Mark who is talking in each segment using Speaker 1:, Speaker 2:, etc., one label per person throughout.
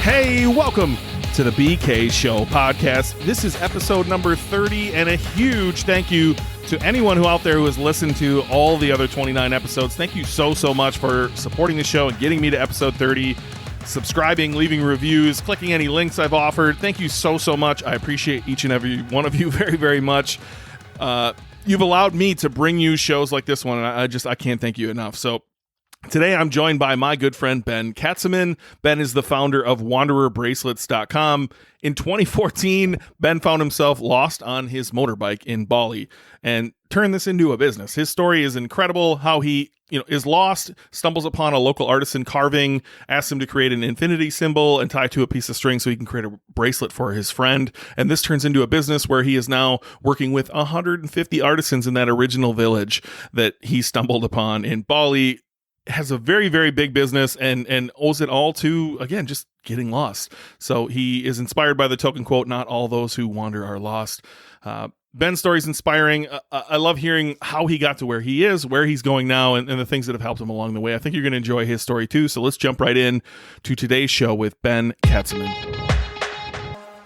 Speaker 1: Hey, welcome to the BK Show podcast. This is episode number 30, and a huge thank you to anyone who out there who has listened to all the other 29 episodes. Thank you so much for supporting the show and getting me to episode 30, subscribing, leaving reviews, clicking any links I've offered. Thank you so much. I appreciate each and every one of you very, very much. You've allowed me to bring you shows like this one, and I can't thank you enough. So today, I'm joined by my good friend, Ben Katzaman. Ben is the founder of WandererBracelets.com. In 2014, Ben found himself lost on his motorbike in Bali and turned this into a business. His story is incredible, how he is lost, stumbles upon a local artisan carving, asks him to create an infinity symbol and tie to a piece of string so he can create a bracelet for his friend. And this turns into a business where he is now working with 150 artisans in that original village that he stumbled upon in Bali. Has a very, very big business and owes it all to, again, just getting lost. So he is inspired by the token quote, "Not all those who wander are lost." Ben's story is inspiring. I love hearing how he got to where he is, where he's going now, and the things that have helped him along the way. I think you're going to enjoy his story too. So let's jump right in to today's show with Ben Katzaman.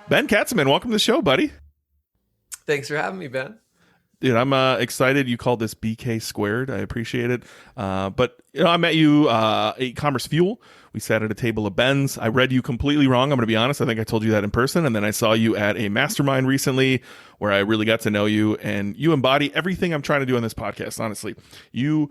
Speaker 1: Ben Katzaman, welcome to the show, buddy.
Speaker 2: Thanks for having me, Ben.
Speaker 1: Dude, I'm excited you called this BK squared. I appreciate it. But I met you at E-Commerce Fuel. We sat at a table of Ben's. I read you completely wrong. I'm going to be honest. I think I told you that in person. And then I saw you at a mastermind recently where I really got to know you. And you embody everything I'm trying to do on this podcast, honestly. You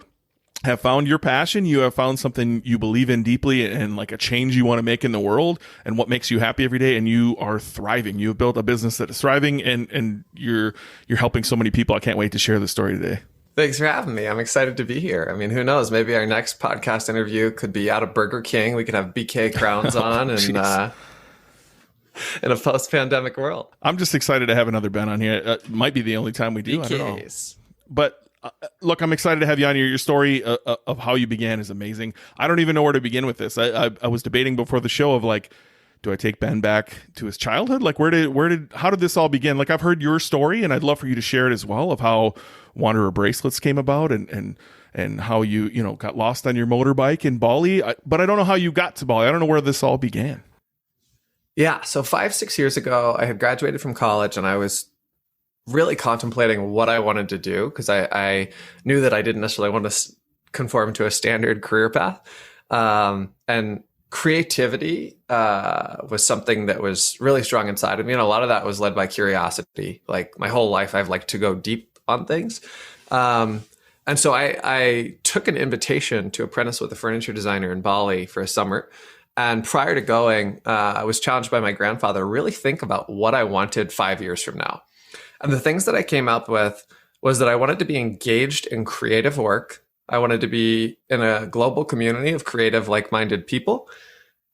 Speaker 1: have found your passion. You have found something you believe in deeply and like a change you want to make in the world and what makes you happy every day. And you are thriving. You have built a business that is thriving and you're helping so many people. I can't wait to share this story today.
Speaker 2: Thanks for having me. I'm excited to be here. I mean, who knows? Maybe our next podcast interview could be out of Burger King. We could have BK crowns on and in a post-pandemic world.
Speaker 1: I'm just excited to have another Ben on here. It might be the only time we do.
Speaker 2: BKs.
Speaker 1: I don't know. But look, I'm excited to have you on here. Your story of how you began is amazing. I don't even know where to begin with this. I was debating before the show of like, do I take Ben back to his childhood? Like, how did this all begin? Like, I've heard your story, and I'd love for you to share it as well of how Wanderer Bracelets came about and how you got lost on your motorbike in Bali. But I don't know how you got to Bali. I don't know where this all began.
Speaker 2: Yeah, so 5-6 years ago, I had graduated from college, and I was really contemplating what I wanted to do because I knew that I didn't necessarily want to conform to a standard career path. And creativity was something that was really strong inside of me. And a lot of that was led by curiosity. Like my whole life, I've liked to go deep on things. And so I took an invitation to apprentice with a furniture designer in Bali for a summer. And prior to going, I was challenged by my grandfather to really think about what I wanted 5 years from now. And the things that I came up with was that I wanted to be engaged in creative work. I wanted to be in a global community of creative, like-minded people.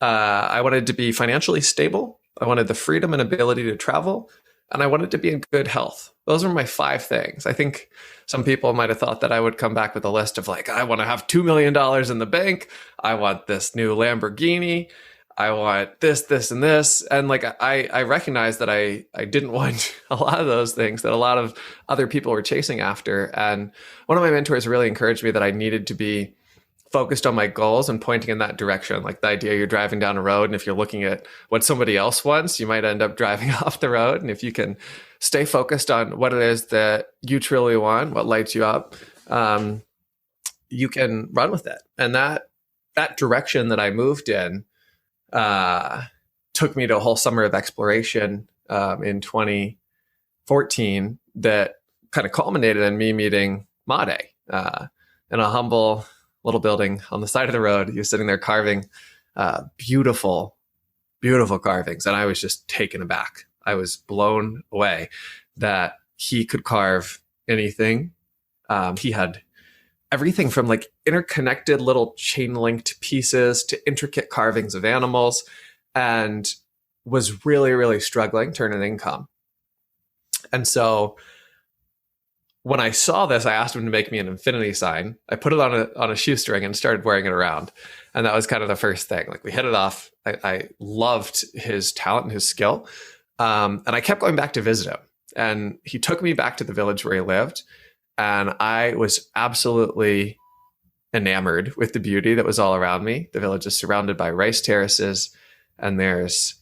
Speaker 2: I wanted to be financially stable. I wanted the freedom and ability to travel. And I wanted to be in good health. Those were my 5 things. I think some people might have thought that I would come back with a list of like, I want to have $2 million in the bank. I want this new Lamborghini. I want this, and this. And like, I recognize that I didn't want a lot of those things that a lot of other people were chasing after. And one of my mentors really encouraged me that I needed to be focused on my goals and pointing in that direction. Like the idea you're driving down a road, and if you're looking at what somebody else wants, you might end up driving off the road. And if you can stay focused on what it is that you truly want, what lights you up, you can run with it. And that direction that I moved in took me to a whole summer of exploration in 2014 that kind of culminated in me meeting Made in a humble little building on the side of the road. He was sitting there carving beautiful, beautiful carvings. And I was just taken aback. I was blown away that he could carve anything. He had everything from like interconnected little chain linked pieces to intricate carvings of animals, and was really, really struggling to earn an income. And so when I saw this, I asked him to make me an infinity sign. I put it on a shoestring and started wearing it around. And that was kind of the first thing. Like we hit it off. I loved his talent and his skill. And I kept going back to visit him. And he took me back to the village where he lived. And I was absolutely enamored with the beauty that was all around me. The village is surrounded by rice terraces. and there's,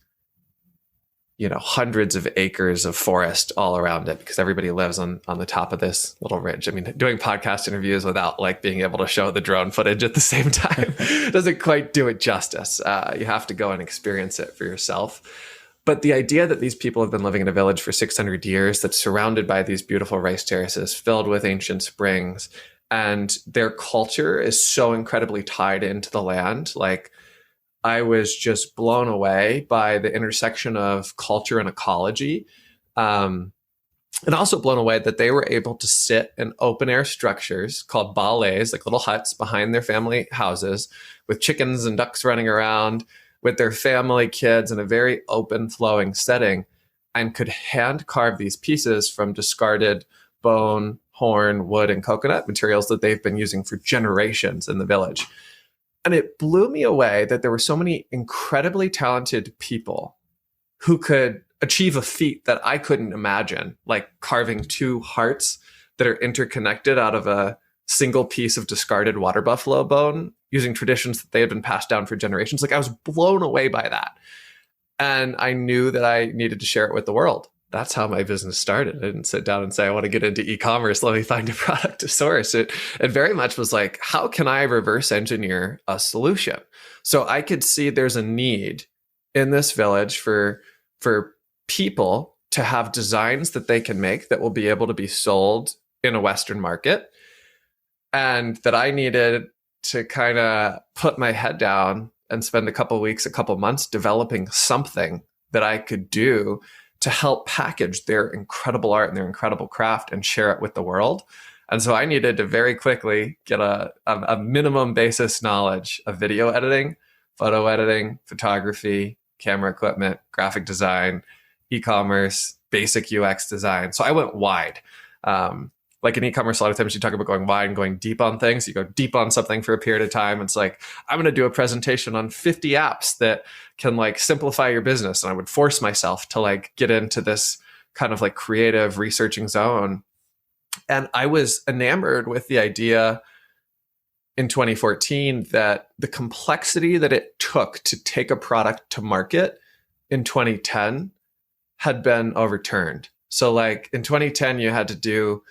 Speaker 2: hundreds of acres of forest all around it because everybody lives on the top of this little ridge. I mean, doing podcast interviews without like being able to show the drone footage at the same time doesn't quite do it justice. You have to go and experience it for yourself. But the idea that these people have been living in a village for 600 years that's surrounded by these beautiful rice terraces filled with ancient springs, and their culture is so incredibly tied into the land. Like, I was just blown away by the intersection of culture and ecology. And also blown away that they were able to sit in open air structures called ballets, like little huts behind their family houses with chickens and ducks running around with their family, kids in a very open flowing setting, and could hand carve these pieces from discarded bone, horn, wood, and coconut materials that they've been using for generations in the village. And it blew me away that there were so many incredibly talented people who could achieve a feat that I couldn't imagine, like carving two hearts that are interconnected out of a single piece of discarded water buffalo bone using traditions that they had been passed down for generations. Like, I was blown away by that. And I knew that I needed to share it with the world. That's how my business started. I didn't sit down and say, I want to get into e-commerce. Let me find a product to source. It very much was like, how can I reverse engineer a solution? So I could see there's a need in this village for people to have designs that they can make that will be able to be sold in a Western market. And that I needed to kind of put my head down and spend a couple weeks, a couple months developing something that I could do to help package their incredible art and their incredible craft and share it with the world. And so I needed to very quickly get a minimum basis knowledge of video editing, photo editing, photography, camera equipment, graphic design, e-commerce, basic UX design. So I went wide. Like in e-commerce, a lot of times you talk about going wide and going deep on things. You go deep on something for a period of time. It's like, I'm going to do a presentation on 50 apps that can like simplify your business. And I would force myself to like get into this kind of like creative researching zone. And I was enamored with the idea in 2014 that the complexity that it took to take a product to market in 2010 had been overturned. So like in 2010, you had to do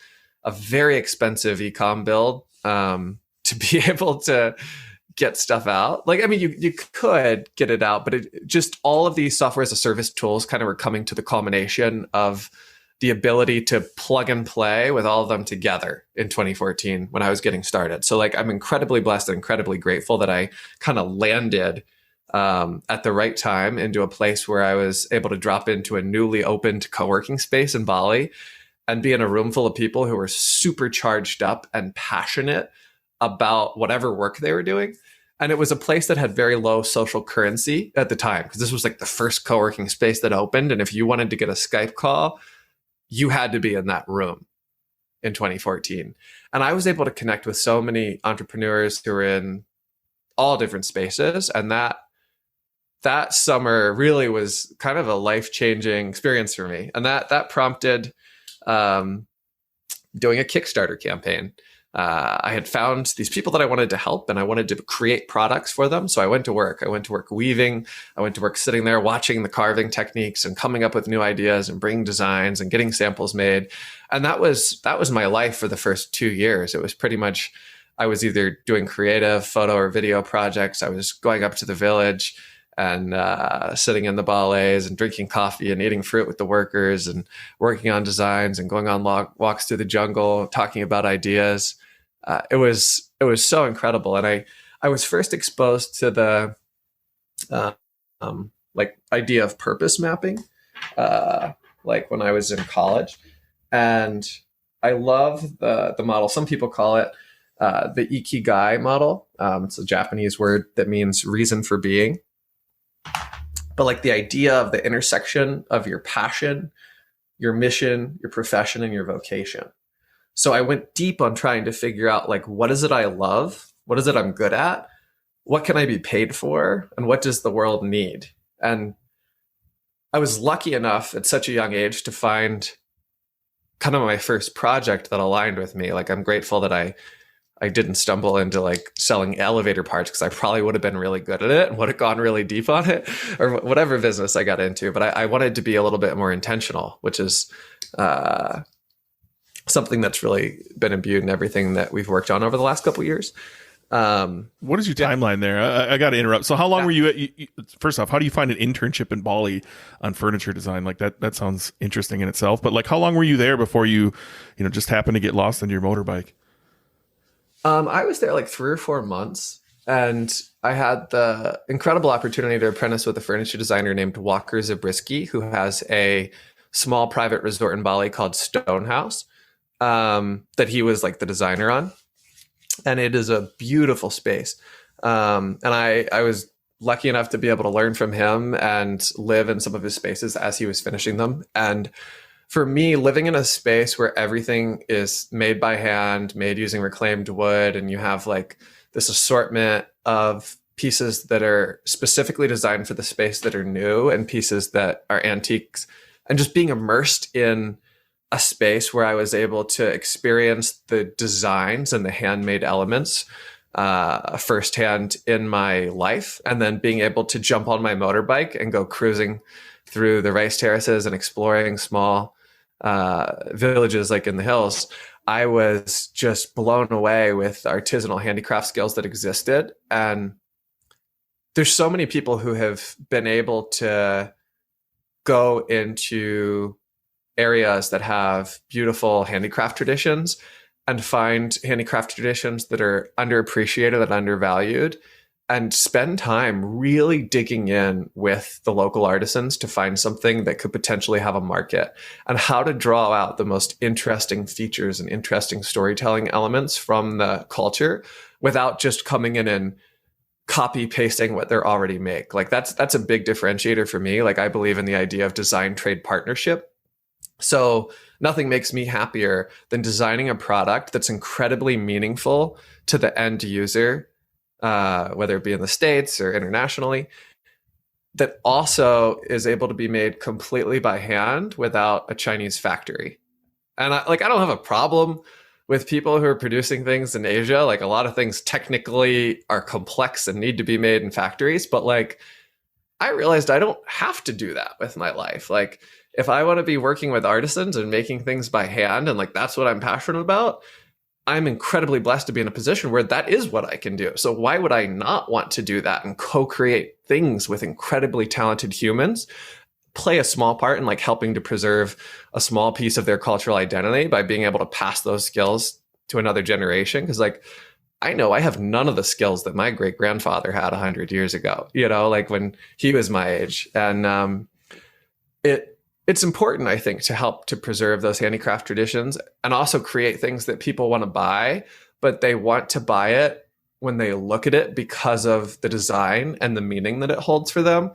Speaker 2: a very expensive e-com build to be able to get stuff out. Like, I mean, you could get it out, but it just, all of these software as a service tools kind of were coming to the culmination of the ability to plug and play with all of them together in 2014 when I was getting started. So like, I'm incredibly blessed and incredibly grateful that I kind of landed at the right time into a place where I was able to drop into a newly opened co-working space in Bali and be in a room full of people who were super charged up and passionate about whatever work they were doing. And it was a place that had very low social currency at the time, because this was like the first co-working space that opened. And if you wanted to get a Skype call, you had to be in that room in 2014. And I was able to connect with so many entrepreneurs who were in all different spaces. And that summer really was kind of a life-changing experience for me. And that prompted doing a Kickstarter campaign. I had found these people that I wanted to help, and I wanted to create products for them. So I went to work. I went to work weaving. I went to work sitting there watching the carving techniques and coming up with new ideas and bringing designs and getting samples made. And that was my life for the first 2 years. It was pretty much, I was either doing creative photo or video projects. I was going up to the village and sitting in the ballets and drinking coffee and eating fruit with the workers and working on designs and going on walks through the jungle, talking about ideas. It was so incredible. And I was first exposed to the like idea of purpose mapping, like when I was in college. And I love the model. Some people call it the Ikigai model. It's a Japanese word that means reason for being. But like the idea of the intersection of your passion, your mission, your profession, and your vocation. So I went deep on trying to figure out, like, what is it I love? What is it I'm good at? What can I be paid for? And what does the world need? And I was lucky enough at such a young age to find kind of my first project that aligned with me. Like, I'm grateful that I I didn't stumble into like selling elevator parts, because I probably would have been really good at it and would have gone really deep on it, or whatever business I got into. But I wanted to be a little bit more intentional, which is something that's really been imbued in everything that we've worked on over the last couple of years.
Speaker 1: What is your timeline there? I got to interrupt. So how long were you first off, how do you find an internship in Bali on furniture design? Like that sounds interesting in itself, but like how long were you there before you just happened to get lost in your motorbike?
Speaker 2: I was there like 3 or 4 months, and I had the incredible opportunity to apprentice with a furniture designer named Walker Zabriskie, who has a small private resort in Bali called Stonehouse, that he was like the designer on. And it is a beautiful space. And I was lucky enough to be able to learn from him and live in some of his spaces as he was finishing them. And for me, living in a space where everything is made by hand, made using reclaimed wood, and you have like this assortment of pieces that are specifically designed for the space that are new and pieces that are antiques, and just being immersed in a space where I was able to experience the designs and the handmade elements firsthand in my life, and then being able to jump on my motorbike and go cruising through the rice terraces and exploring small villages like in the hills. I was just blown away with artisanal handicraft skills that existed. And there's so many people who have been able to go into areas that have beautiful handicraft traditions and find handicraft traditions that are underappreciated and undervalued, and spend time really digging in with the local artisans to find something that could potentially have a market, and how to draw out the most interesting features and interesting storytelling elements from the culture without just coming in and copy pasting what they're already make. Like that's a big differentiator for me. Like I believe in the idea of design trade partnership. So nothing makes me happier than designing a product that's incredibly meaningful to the end user, whether it be in the States or internationally, that also is able to be made completely by hand without a Chinese factory. And I don't have a problem with people who are producing things in Asia. Like a lot of things technically are complex and need to be made in factories, but like I realized I don't have to do that with my life. Like if I want to be working with artisans and making things by hand, and like that's what I'm passionate about, I'm incredibly blessed to be in a position where that is what I can do. So why would I not want to do that and co-create things with incredibly talented humans, play a small part in like helping to preserve a small piece of their cultural identity by being able to pass those skills to another generation? Because like I know I have none of the skills that my great grandfather had 100 years ago, like when he was my age. And it's important, I think, to help to preserve those handicraft traditions and also create things that people want to buy, but they want to buy it when they look at it because of the design and the meaning that it holds for them.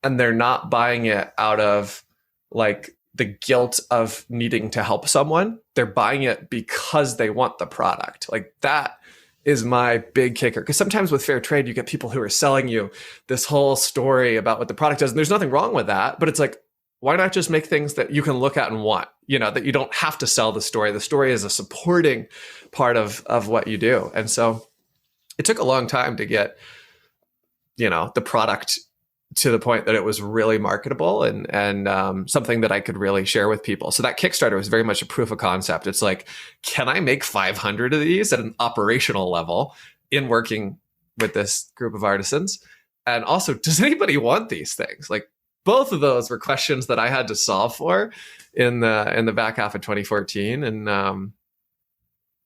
Speaker 2: And they're not buying it out of like the guilt of needing to help someone. They're buying it because they want the product. Like that is my big kicker. Because sometimes with fair trade, you get people who are selling you this whole story about what the product does. And there's nothing wrong with that, but it's like, why not just make things that you can look at and want, that you don't have to sell the story. The story is a supporting part of what you do. And so it took a long time to get, the product to the point that it was really marketable and something that I could really share with people. So that Kickstarter was very much a proof of concept. It's like, can I make 500 of these at an operational level in working with this group of artisans? And also, does anybody want these things? Like, both of those were questions that I had to solve for in the back half of 2014, and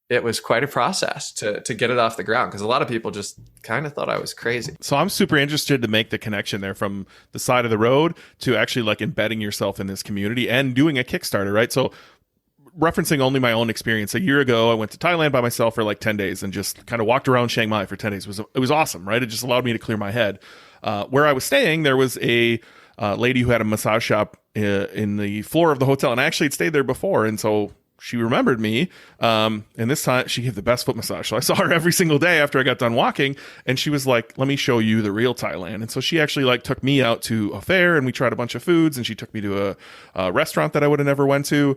Speaker 2: it was quite a process to get it off the ground, because a lot of people just kind of thought I was crazy.
Speaker 1: So I'm super interested to make the connection there from the side of the road to actually like embedding yourself in this community and doing a Kickstarter, right? So referencing only my own experience, a year ago, I went to Thailand by myself for like 10 days and just kind of walked around Chiang Mai for 10 days. It was awesome, right? It just allowed me to clear my head. Where I was staying, there was a lady who had a massage shop in the floor of the hotel, and I actually had stayed there before, and so she remembered me, and this time she gave the best foot massage. So I saw her every single day after I got done walking, and she was like, let me show you the real Thailand. And so she actually like took me out to a fair, and we tried a bunch of foods, and she took me to a restaurant that I would have never went to.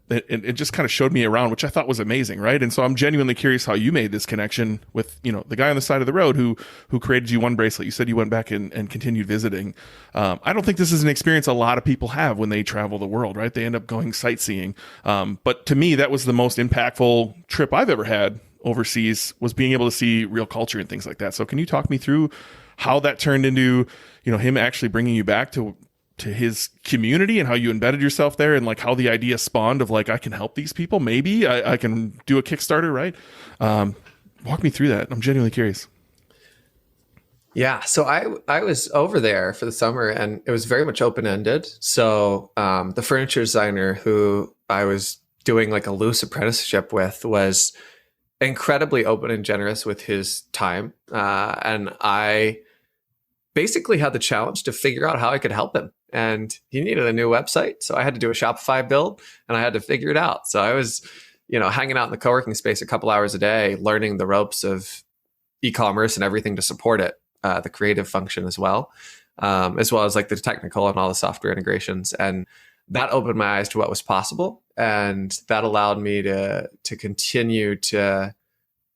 Speaker 1: it just kind of showed me around, which I thought was amazing, right? And so I'm genuinely curious how you made this connection with, the guy on the side of the road who created you one bracelet. You said you went back and continued visiting. I don't think this is an experience a lot of people have when they travel the world, right? They end up going sightseeing. But to me, that was the most impactful trip I've ever had overseas, was being able to see real culture and things like that. So can you talk me through how that turned into, him actually bringing you back to his community and how you embedded yourself there, and like how the idea spawned of like, I can help these people. Maybe I can do a Kickstarter, right? Walk me through that. I'm genuinely curious.
Speaker 2: Yeah. So I was over there for the summer, and it was very much open-ended. So the furniture designer who I was doing like a loose apprenticeship with was incredibly open and generous with his time. And I basically had the challenge to figure out how I could help him. And he needed a new website. So I had to do a Shopify build, and I had to figure it out. So I was, hanging out in the co-working space a couple hours a day, learning the ropes of e-commerce and everything to support it, the creative function as well as like the technical and all the software integrations. And that opened my eyes to what was possible. And that allowed me to continue to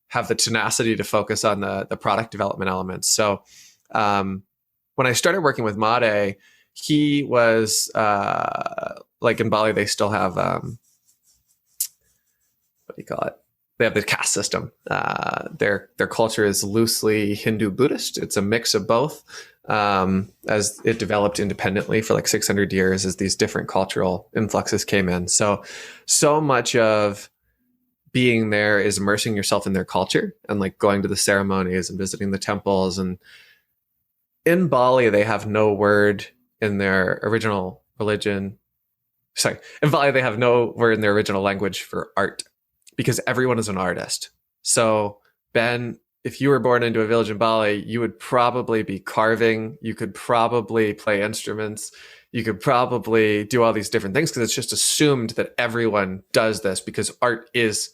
Speaker 2: have the tenacity to focus on the product development elements. So when I started working with Made, he was like in Bali, they still have what do you call it? They have the caste system. Their culture is loosely Hindu Buddhist. It's a mix of both. As it developed independently for like 600 years, as these different cultural influxes came in. So much of being there is immersing yourself in their culture and like going to the ceremonies and visiting the temples. And in Bali, they have no word in their original religion. Sorry, in Bali, they have no word in their original language for art, because everyone is an artist. So Ben, if you were born into a village in Bali, you would probably be carving. You could probably play instruments. You could probably do all these different things, because it's just assumed that everyone does this because art is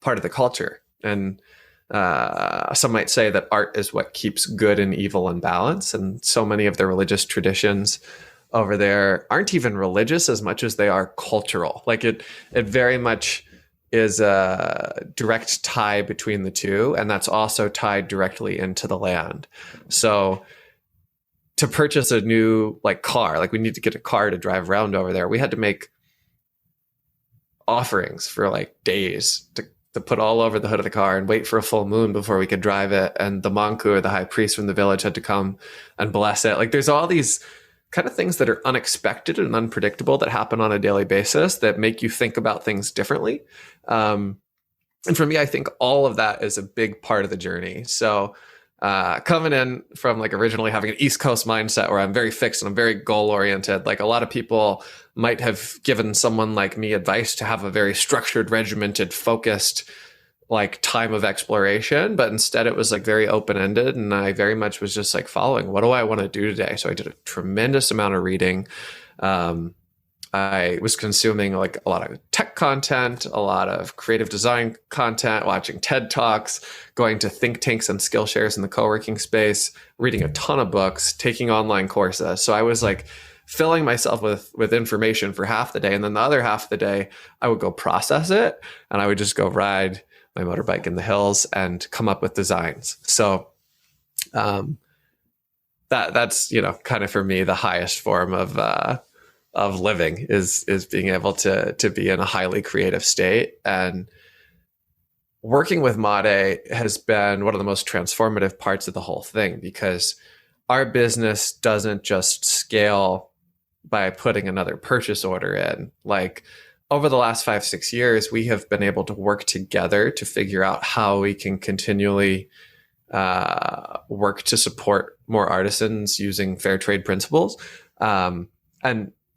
Speaker 2: part of the culture. And some might say that art is what keeps good and evil in balance. And so many of the religious traditions over there aren't even religious as much as they are cultural. Like it very much is a direct tie between the two. And that's also tied directly into the land. So to purchase a new car, we need to get a car to drive around over there. We had to make offerings for days to put all over the hood of the car and wait for a full moon before we could drive it. And the monk, or the high priest from the village, had to come and bless it. There's all these kind of things that are unexpected and unpredictable that happen on a daily basis that make you think about things differently. And for me, I think all of that is a big part of the journey. So coming in from originally having an East Coast mindset where I'm very fixed and I'm very goal oriented, a lot of people might have given someone like me advice to have a very structured, regimented, focused time of exploration, but instead it was very open-ended, and I very much was just following, what do I want to do today? So I did a tremendous amount of reading. I was consuming a lot of tech content, a lot of creative design content, watching TED Talks, going to think tanks and skill shares in the co-working space, reading a ton of books, taking online courses. So I was filling myself with information for half the day, and then the other half of the day I would go process it, and I would just go ride my motorbike in the hills and come up with designs. So that's kind of for me the highest form of living is being able to be in a highly creative state. And working with Made has been one of the most transformative parts of the whole thing, because our business doesn't just scale by putting another purchase order in. Over the last 5-6 years, we have been able to work together to figure out how we can continually work to support more artisans using fair trade principles. And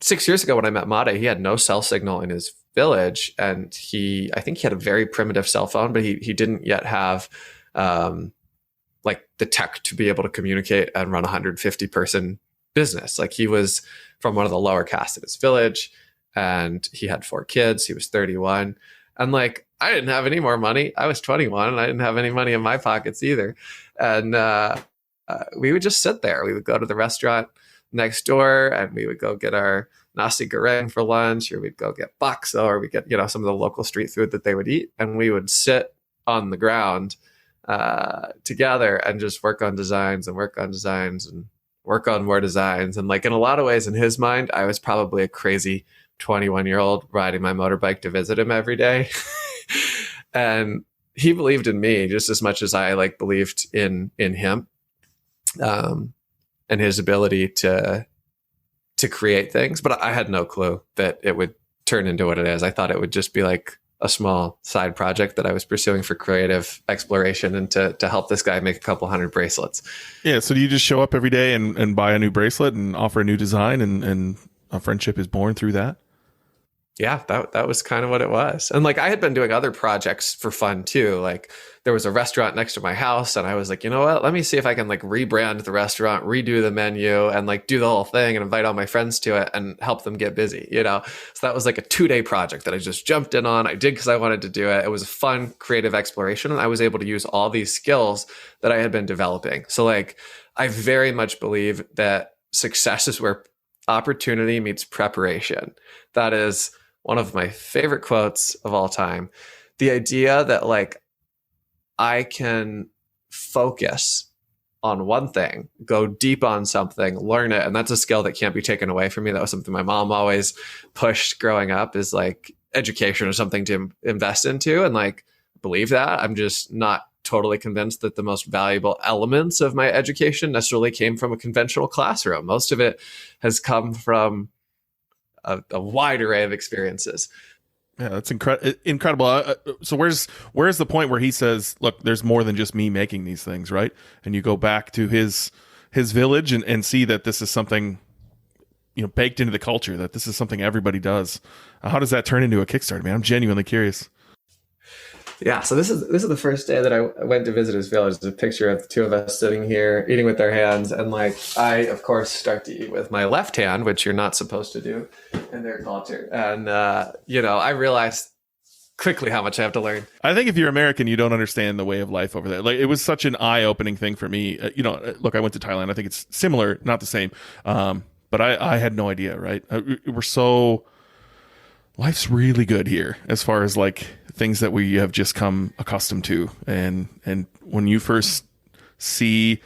Speaker 2: 6 years ago when I met Made, he had no cell signal in his village, and I think he had a very primitive cell phone, but he didn't yet have the tech to be able to communicate and run a 150 person business. He was from one of the lower castes in his village, and he had 4 kids. He was 31. And I didn't have any more money. I was 21 and I didn't have any money in my pockets either. And we would just sit there. We would go to the restaurant next door, and we would go get our nasi goreng for lunch, or we'd go get bakso, or we get, some of the local street food that they would eat. And we would sit on the ground together and just work on designs and work on designs and work on more designs. And like in a lot of ways, in his mind, I was probably a crazy 21-year-old riding my motorbike to visit him every day. And he believed in me just as much as I like believed in him, and his ability to create things. But I had no clue that it would turn into what it is. I thought it would just be like a small side project that I was pursuing for creative exploration and to help this guy make a couple hundred bracelets.
Speaker 1: Yeah. So do you just show up every day and buy a new bracelet and offer a new design, and a friendship is born through that?
Speaker 2: Yeah, that was kind of what it was. And like I had been doing other projects for fun too. Like there was a restaurant next to my house and I was like, you know what, let me see if I can like rebrand the restaurant, redo the menu, and like do the whole thing and invite all my friends to it and help them get busy, So that was like a 2-day project that I just jumped in on. I did because I wanted to do it. It was a fun creative exploration, and I was able to use all these skills that I had been developing. So like I very much believe that success is where opportunity meets preparation. That is one of my favorite quotes of all time. The idea that like I can focus on one thing, go deep on something, learn it. And that's a skill that can't be taken away from me. That was something my mom always pushed growing up, is like education or something to invest into. And like, believe that. I'm just not totally convinced that the most valuable elements of my education necessarily came from a conventional classroom. Most of it has come from a wide array of experiences.
Speaker 1: Yeah, that's incredible. So where's the point where he says, look, there's more than just me making these things, right? And you go back to his village and see that this is something, baked into the culture, that this is something everybody does. How does that turn into a Kickstarter, man? I'm genuinely curious.
Speaker 2: Yeah, so this is the first day that I went to visit his village. There's a picture of the two of us sitting here eating with our hands, and like I, of course, start to eat with my left hand, which you're not supposed to do in their culture. And I realized quickly how much I have to learn.
Speaker 1: I think if you're American, you don't understand the way of life over there. Like it was such an eye-opening thing for me. Look, I went to Thailand. I think it's similar, not the same, but I had no idea. Right, life's really good here as far as like things that we have just come accustomed to. And when you first see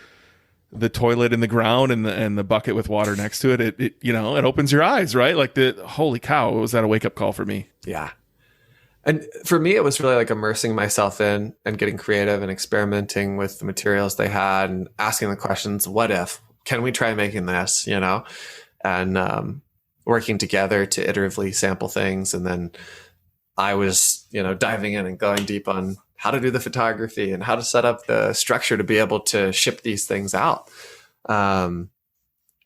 Speaker 1: the toilet in the ground and the bucket with water next to it, it opens your eyes, right? Like holy cow, was that a wake up call for me?
Speaker 2: Yeah. And for me, it was really like immersing myself in and getting creative and experimenting with the materials they had and asking the questions, what if, can we try making this, and, working together to iteratively sample things. And then I was, diving in and going deep on how to do the photography and how to set up the structure to be able to ship these things out. So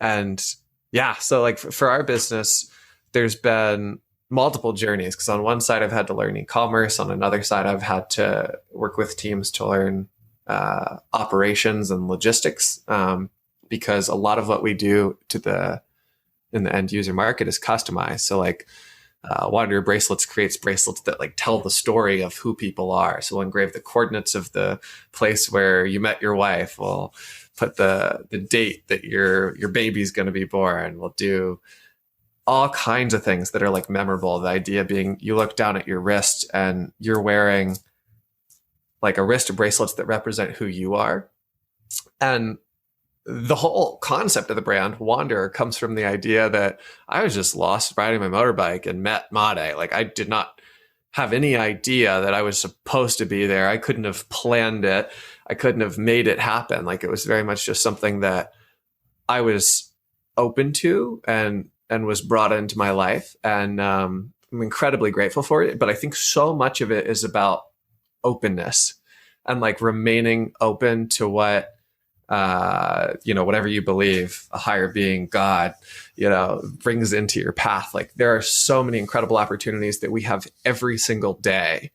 Speaker 2: like for our business, there's been multiple journeys, because on one side I've had to learn e-commerce. On another side, I've had to work with teams to learn operations and logistics, because a lot of what we do in the end user market is customized. So like Wanderer Bracelets creates bracelets that like tell the story of who people are. So we'll engrave the coordinates of the place where you met your wife. We'll put the date that your baby's going to be born. We'll do all kinds of things that are like memorable. The idea being you look down at your wrist and you're wearing like a wrist bracelets that represent who you are. And the whole concept of the brand Wanderer comes from the idea that I was just lost riding my motorbike and met Made. Like I did not have any idea that I was supposed to be there. I couldn't have planned it. I couldn't have made it happen. Like it was very much just something that I was open to and was brought into my life. And I'm incredibly grateful for it. But I think so much of it is about openness and like remaining open to what, whatever you believe, a higher being, God, brings into your path. Like there are so many incredible opportunities that we have every single day,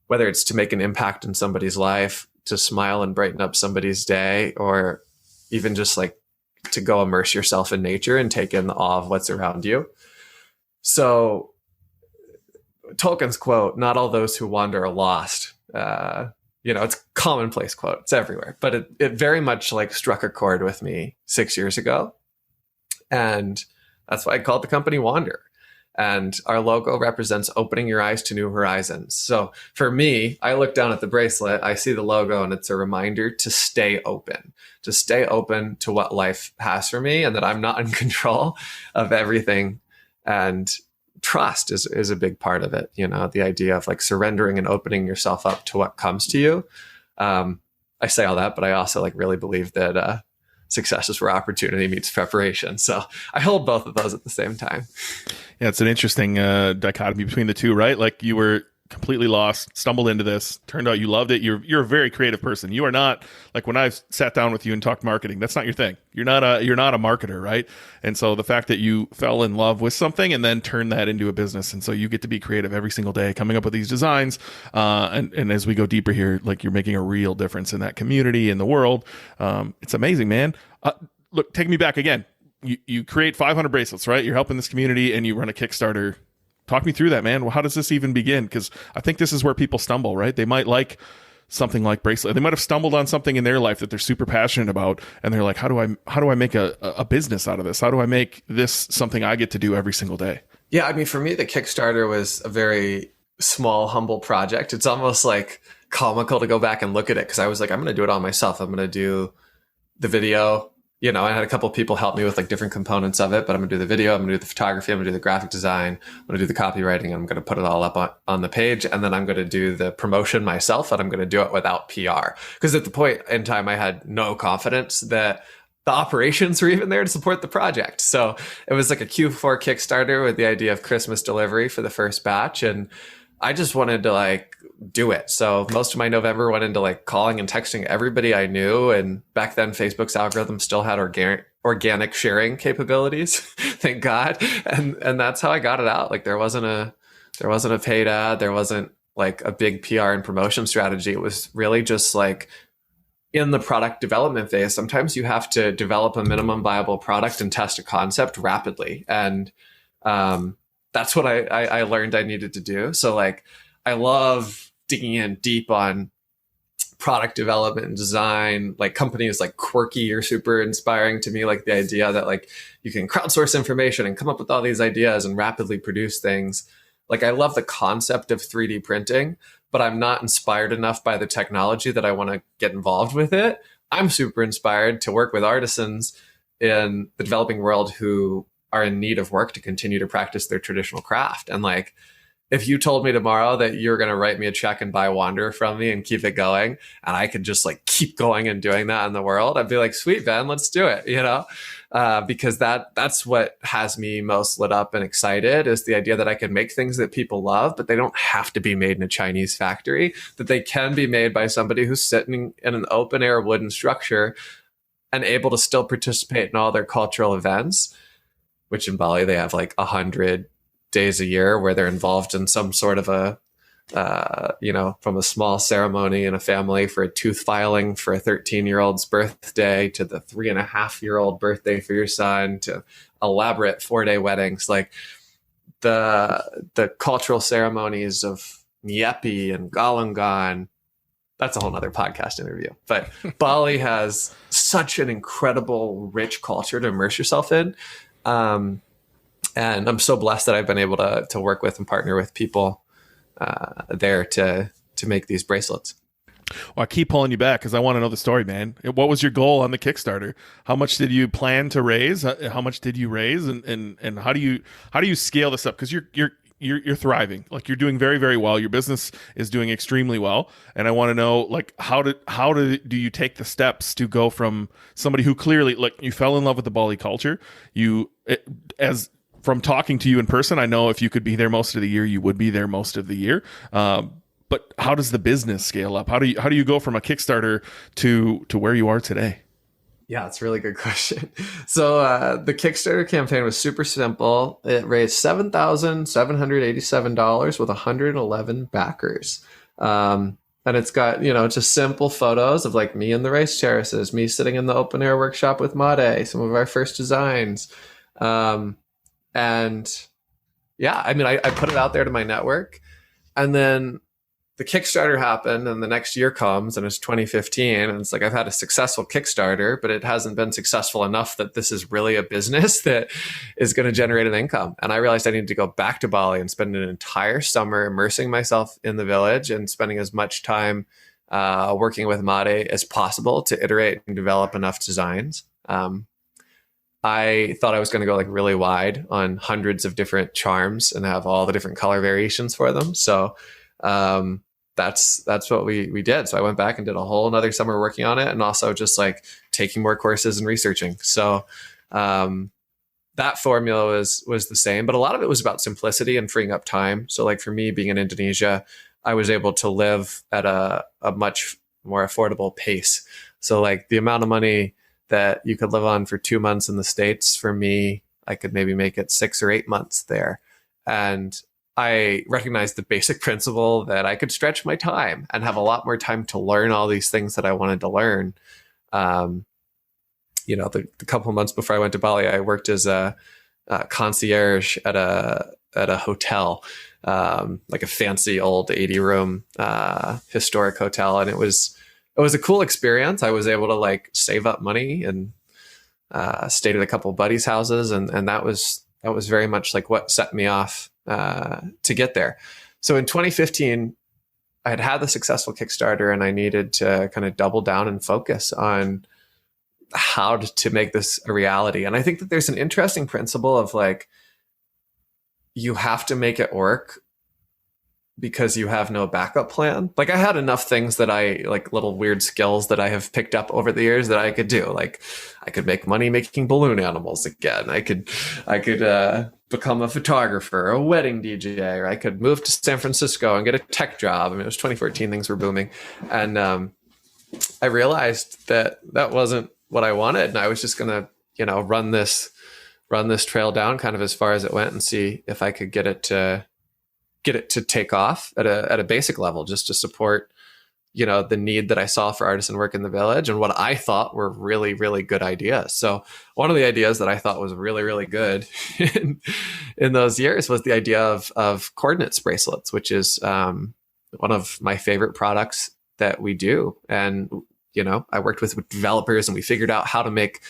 Speaker 2: whether it's to make an impact in somebody's life, to smile and brighten up somebody's day, or even just like to go immerse yourself in nature and take in the awe of what's around you. So Tolkien's quote, not all those who wander are lost. It's a commonplace quote. It's everywhere. But it very much like struck a chord with me 6 years ago. And That's why I called the company Wanderer. And our logo represents opening your eyes to new horizons. So for me, I look down at the bracelet, I see the logo, and it's a reminder to stay open to what life has for me, and that I'm not in control of everything. And trust is a big part of it. You know, the idea of like surrendering and opening yourself up to what comes to you. I say all that, but I also like really believe that success is where opportunity meets preparation. So I hold both of those at the same time.
Speaker 1: Yeah, it's an interesting dichotomy between the two, right? Like you were completely lost, stumbled into this, turned out you loved it. You're a very creative person. You are not like when I've sat down with you and talked marketing, that's not your thing. You're not a marketer, right? And so the fact that you fell in love with something and then turned that into a business, and so you get to be creative every single day, coming up with these designs. And as we go deeper here, like you're making a real difference in that community, in the world. It's amazing, man. Look, take me back again. You create 500 bracelets, right? You're helping this community and you run a Kickstarter. Talk me through that, man. Well, how does this even begin? Because I think this is where people stumble, right? They might like something like bracelet. They might have stumbled on something in their life that they're super passionate about, and they're like, how do I make a business out of this? How do I make this something I get to do every single day?
Speaker 2: Yeah, I mean, for me, the Kickstarter was a very small, humble project. It's almost like comical to go back and look at it, because I was like, I'm going to do it all myself. I'm going to do the video. You know, I had a couple of people help me with like different components of it, but I'm gonna do the video, I'm gonna do the photography, I'm gonna do the graphic design, I'm gonna do the copywriting, and I'm gonna put it all up on the page. And then I'm gonna do the promotion myself, and I'm gonna do it without PR. Because at the point in time, I had no confidence that the operations were even there to support the project. So it was like a Q4 Kickstarter with the idea of Christmas delivery for the first batch. And I just wanted to like do it. So most of my November went into like calling and texting everybody I knew. And back then, Facebook's algorithm still had organic sharing capabilities. Thank God. And that's how I got it out. Like there wasn't a paid ad. There wasn't like a big PR and promotion strategy. It was really just like in the product development phase. Sometimes you have to develop a minimum viable product and test a concept rapidly. And that's what I learned I needed to do. So like, I love digging in deep on product development and design. Like companies like Quirky are super inspiring to me. Like the idea that like you can crowdsource information and come up with all these ideas and rapidly produce things. Like I love the concept of 3D printing, but I'm not inspired enough by the technology that I want to get involved with it. I'm super inspired to work with artisans in the developing world who are in need of work to continue to practice their traditional craft. And like, if you told me tomorrow that you're going to write me a check and buy Wanderer from me and keep it going, and I could just like keep going and doing that in the world, I'd be like, sweet, Ben, let's do it, you know? Because that's what has me most lit up and excited, is the idea that I can make things that people love, but they don't have to be made in a Chinese factory, that they can be made by somebody who's sitting in an open air wooden structure and able to still participate in all their cultural events, which in Bali, they have like 100 days a year where they're involved in some sort of a, from a small ceremony in a family for a tooth filing for a 13-year-old's birthday to the 3.5-year-old birthday for your son to elaborate 4-day weddings. Like the cultural ceremonies of Nyepi and Galungan, that's a whole nother podcast interview. But Bali has such an incredible, rich culture to immerse yourself in. And I'm so blessed that I've been able to work with and partner with people there to make these bracelets.
Speaker 1: Well, I keep pulling you back because I want to know the story, man. What was your goal on the Kickstarter? How much did you plan to raise? How much did you raise? And how do you scale this up? Because you're thriving. Like you're doing very, very well. Your business is doing extremely well. And I want to know, like, how do you take the steps to go from somebody who clearly, like, you fell in love with the Bali culture. From talking to you in person, I know if you could be there most of the year, you would be there most of the year. But how does the business scale up? How do you go from a Kickstarter to where you are today?
Speaker 2: Yeah, it's a really good question. So the Kickstarter campaign was super simple. It raised $7,787 with 111 backers. And it's got, just simple photos of like me in the race terraces, me sitting in the open air workshop with Made, some of our first designs. And yeah, I mean, I put it out there to my network, and then the Kickstarter happened, and the next year comes, and it's 2015, and it's like I've had a successful Kickstarter, but it hasn't been successful enough that this is really a business that is going to generate an income. And I realized I needed to go back to Bali and spend an entire summer immersing myself in the village and spending as much time working with Made as possible to iterate and develop enough designs. I thought I was going to go like really wide on hundreds of different charms and have all the different color variations for them. So that's what we did. So I went back and did a whole another summer working on it, and also just like taking more courses and researching. So that formula was the same, but a lot of it was about simplicity and freeing up time. So like for me, being in Indonesia, I was able to live at a much more affordable pace. So like the amount of money that you could live on for 2 months in the States, for me, I could maybe make it 6 or 8 months there. And I recognized the basic principle that I could stretch my time and have a lot more time to learn all these things that I wanted to learn. The couple of months before I went to Bali, I worked as a concierge at a hotel, like a fancy old 80-room historic hotel, and it was a cool experience. I was able to like save up money and stayed at a couple of buddies' houses, and that was very much like what set me off to get there. So in 2015, I had the successful Kickstarter, and I needed to kind of double down and focus on how to make this a reality. And I think that there's an interesting principle of like, you have to make it work because you have no backup plan. Like I had enough things that I like, little weird skills that I have picked up over the years that I could do. Like I could make money making balloon animals again. I could become a photographer, a wedding DJ, or I could move to San Francisco and get a tech job. I mean, it was 2014, things were booming. And I realized that wasn't what I wanted. And I was just going to, run this trail down kind of as far as it went and see if I could get it to take off at a basic level, just to support, the need that I saw for artisan work in the village and what I thought were really, really good ideas. So one of the ideas that I thought was really, really good in those years was the idea of coordinates bracelets, which is one of my favorite products that we do. And, I worked with developers, and we figured out how to make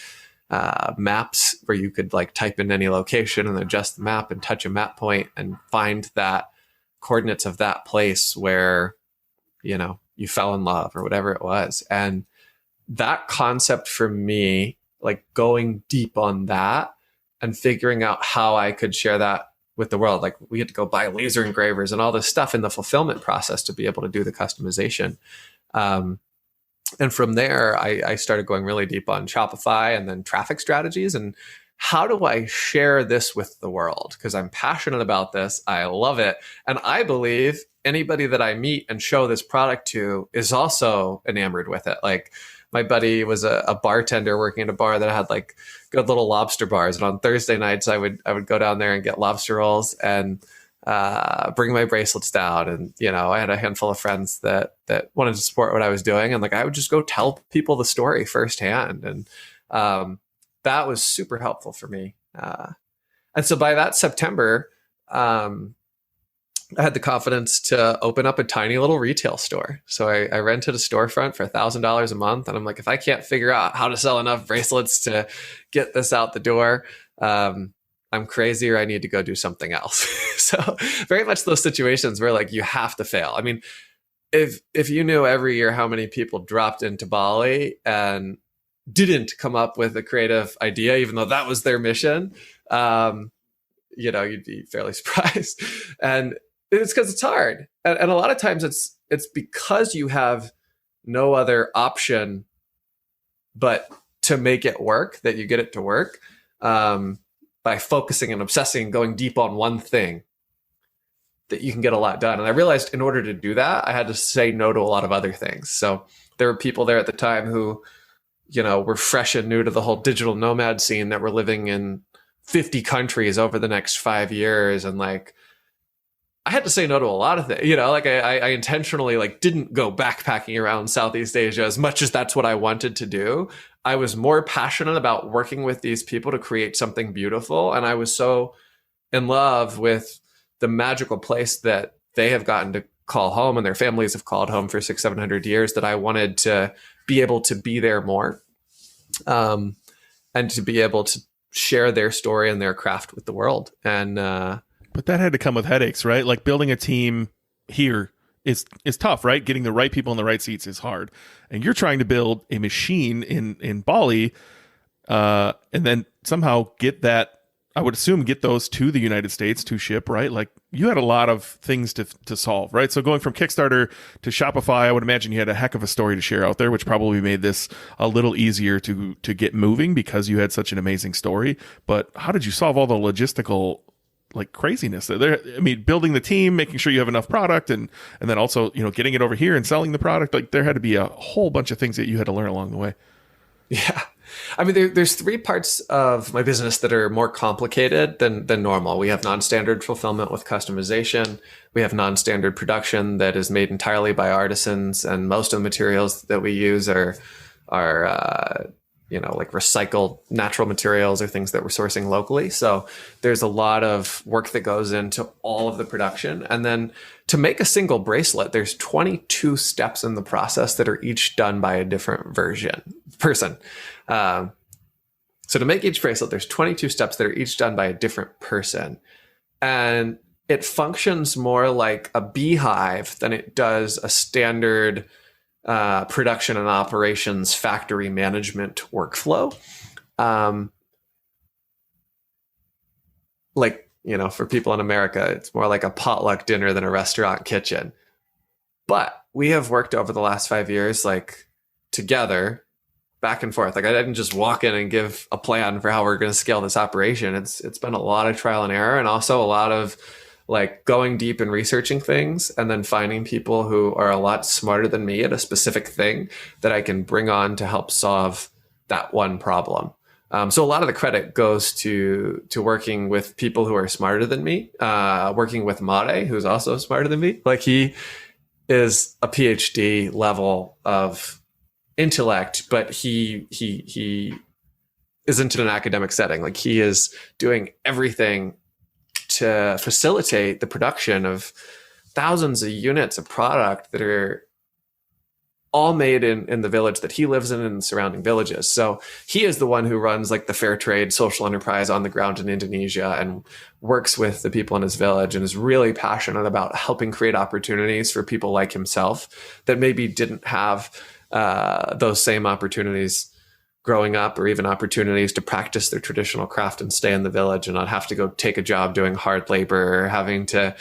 Speaker 2: maps where you could like type in any location and adjust the map and touch a map point and find that coordinates of that place where, you fell in love or whatever it was. And that concept for me, like going deep on that and figuring out how I could share that with the world. Like we had to go buy laser engravers and all this stuff in the fulfillment process to be able to do the customization. And from there, I started going really deep on Shopify and then traffic strategies and how do I share this with the world? Because I'm passionate about this. I love it. And I believe anybody that I meet and show this product to is also enamored with it. Like my buddy was a bartender working at a bar that had like good little lobster bars. And on Thursday nights, I would go down there and get lobster rolls and bring my bracelets down. And, I had a handful of friends that wanted to support what I was doing. And like, I would just go tell people the story firsthand. And that was super helpful for me. And so by that September, I had the confidence to open up a tiny little retail store. So I rented a storefront for $1,000 a month. And I'm like, if I can't figure out how to sell enough bracelets to get this out the door, I'm crazy or I need to go do something else. So very much those situations where like you have to fail. I mean, if you knew every year how many people dropped into Bali and didn't come up with a creative idea, even though that was their mission, you'd be fairly surprised. And it's because it's hard. And a lot of times it's because you have no other option but to make it work that you get it to work. By focusing and obsessing and going deep on one thing, that you can get a lot done. And I realized in order to do that, I had to say no to a lot of other things. So there were people there at the time who, were fresh and new to the whole digital nomad scene that were living in 50 countries over the next 5 years. And like, I had to say no to a lot of things, I intentionally like didn't go backpacking around Southeast Asia as much as that's what I wanted to do. I was more passionate about working with these people to create something beautiful. And I was so in love with the magical place that they have gotten call home and their families have called home for 600-700 years, that I wanted to be able to be there more, and to be able to share their story and their craft with the world. And
Speaker 1: but that had to come with headaches, right? Like building a team here is tough, right? Getting the right people in the right seats is hard, and you're trying to build a machine in Bali, and then somehow get that. I would assume get those to the United States to ship, right? Like you had a lot of things to solve, right? So going from Kickstarter to Shopify, I would imagine you had a heck of a story to share out there, which probably made this a little easier to get moving because you had such an amazing story. But how did you solve all the logistical like craziness there? I mean, building the team, making sure you have enough product, and then also, you know, getting it over here and selling the product. Like there had to be a whole bunch of things that you had to learn along the way.
Speaker 2: Yeah. I mean, there's three parts of my business that are more complicated than normal. We have non-standard fulfillment with customization. We have non-standard production that is made entirely by artisans, and most of the materials that we use are like recycled natural materials or things that we're sourcing locally. So there's a lot of work that goes into all of the production. And then to make a single bracelet, there's 22 steps in the process that are each done by a different person. So to make each bracelet, there's 22 steps that are each done by a different person. And it functions more like a beehive than it does a standard production and operations factory management workflow. For people in America, it's more like a potluck dinner than a restaurant kitchen. But we have worked over the last 5 years, like together, back and forth. Like I didn't just walk in and give a plan for how we're going to scale this operation. It's been a lot of trial and error, and also a lot of like going deep and researching things, and then finding people who are a lot smarter than me at a specific thing that I can bring on to help solve that one problem. So a lot of the credit goes to working with people who are smarter than me, working with Mare, who's also smarter than me. Like he is a PhD level of intellect, but he isn't in an academic setting. Like he is doing everything to facilitate the production of thousands of units of product that are all made in the village that he lives in and surrounding villages. So he is the one who runs like the fair trade social enterprise on the ground in Indonesia and works with the people in his village, and is really passionate about helping create opportunities for people like himself that maybe didn't have those same opportunities growing up, or even opportunities to practice their traditional craft and stay in the village and not have to go take a job doing hard labor, or having to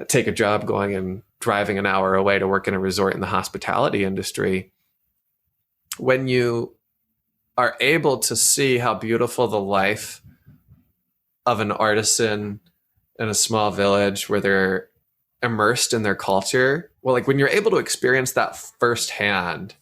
Speaker 2: take a job going and driving an hour away to work in a resort in the hospitality industry. When you are able to see how beautiful the life of an artisan in a small village where they're immersed in their culture, well, like when you're able to experience that firsthand,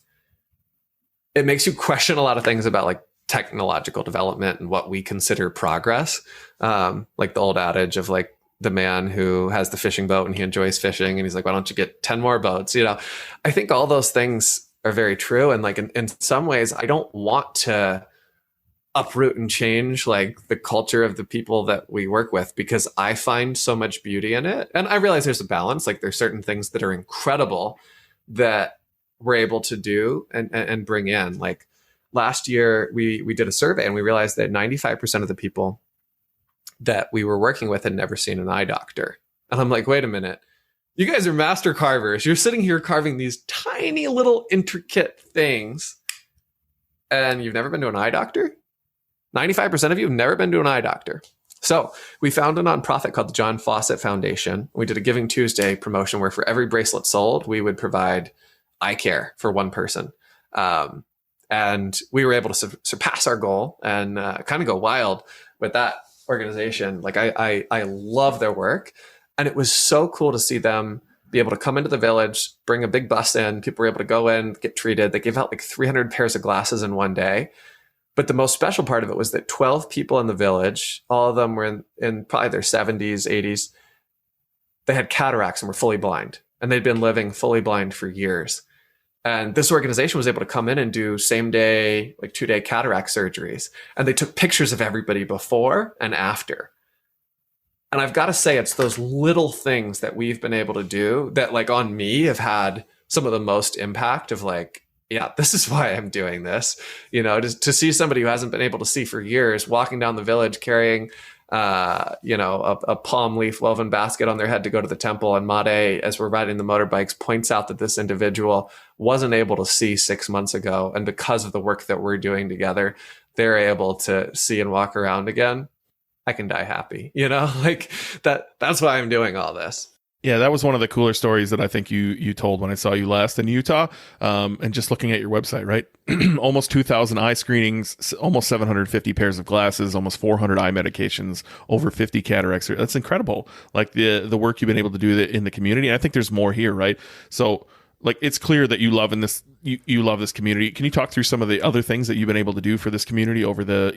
Speaker 2: it makes you question a lot of things about like technological development and what we consider progress. Like the old adage of like the man who has the fishing boat and he enjoys fishing, and he's like, why don't you get 10 more boats? You know, I think all those things are very true. And like in some ways, I don't want to uproot and change like the culture of the people that we work with, because I find so much beauty in it. And I realize there's a balance. Like there's certain things that are incredible that we're able to do and bring in. Like last year, we did a survey and we realized that 95% of the people that we were working with had never seen an eye doctor. And I'm like, wait a minute, you guys are master carvers. You're sitting here carving these tiny little intricate things, and you've never been to an eye doctor? 95% of you have never been to an eye doctor. So we found a nonprofit called the John Fawcett Foundation. We did a Giving Tuesday promotion where for every bracelet sold, we would provide eye care for one person. And we were able to surpass our goal and kind of go wild with that organization. Like I love their work. And it was so cool to see them be able to come into the village, bring a big bus in, people were able to go in, get treated. They gave out like 300 pairs of glasses in one day. But the most special part of it was that 12 people in the village, all of them were in probably their 70s, 80s, they had cataracts and were fully blind. And they'd been living fully blind for years. And this organization was able to come in and do same day, like 2-day cataract surgeries. And they took pictures of everybody before and after. And I've got to say, it's those little things that we've been able to do that, like, on me have had some of the most impact of like, yeah, this is why I'm doing this. To see somebody who hasn't been able to see for years walking down the village carrying, a palm leaf woven basket on their head to go to the temple. And Made, as we're riding the motorbikes, points out that this individual wasn't able to see 6 months ago. And because of the work that we're doing together, they're able to see and walk around again. I can die happy, like that's why I'm doing all this.
Speaker 1: Yeah, that was one of the cooler stories that I think you told when I saw you last in Utah. And just looking at your website, right? Almost 2,000 eye screenings, almost 750 pairs of glasses, almost 400 eye medications, over 50 cataracts. That's incredible. Like the work you've been able to do in the community. I think there's more here, right? So, like, it's clear that you love you love this community. Can you talk through some of the other things that you've been able to do for this community over the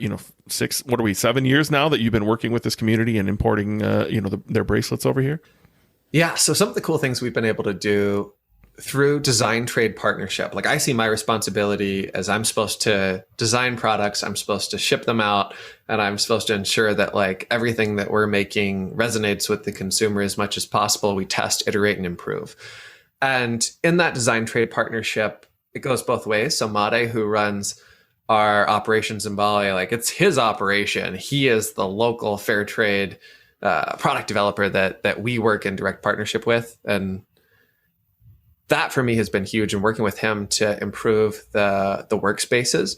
Speaker 1: 7 years now that you've been working with this community and importing their bracelets over here?
Speaker 2: Yeah, so some of the cool things we've been able to do through design trade partnership, like I see my responsibility as I'm supposed to design products, I'm supposed to ship them out, and I'm supposed to ensure that like everything that we're making resonates with the consumer as much as possible. We test, iterate, and improve. And in that design trade partnership, it goes both ways. So Made, who runs our operations in Bali, like it's his operation. He is the local fair trade product developer that we work in direct partnership with. And that for me has been huge, and working with him to improve the workspaces.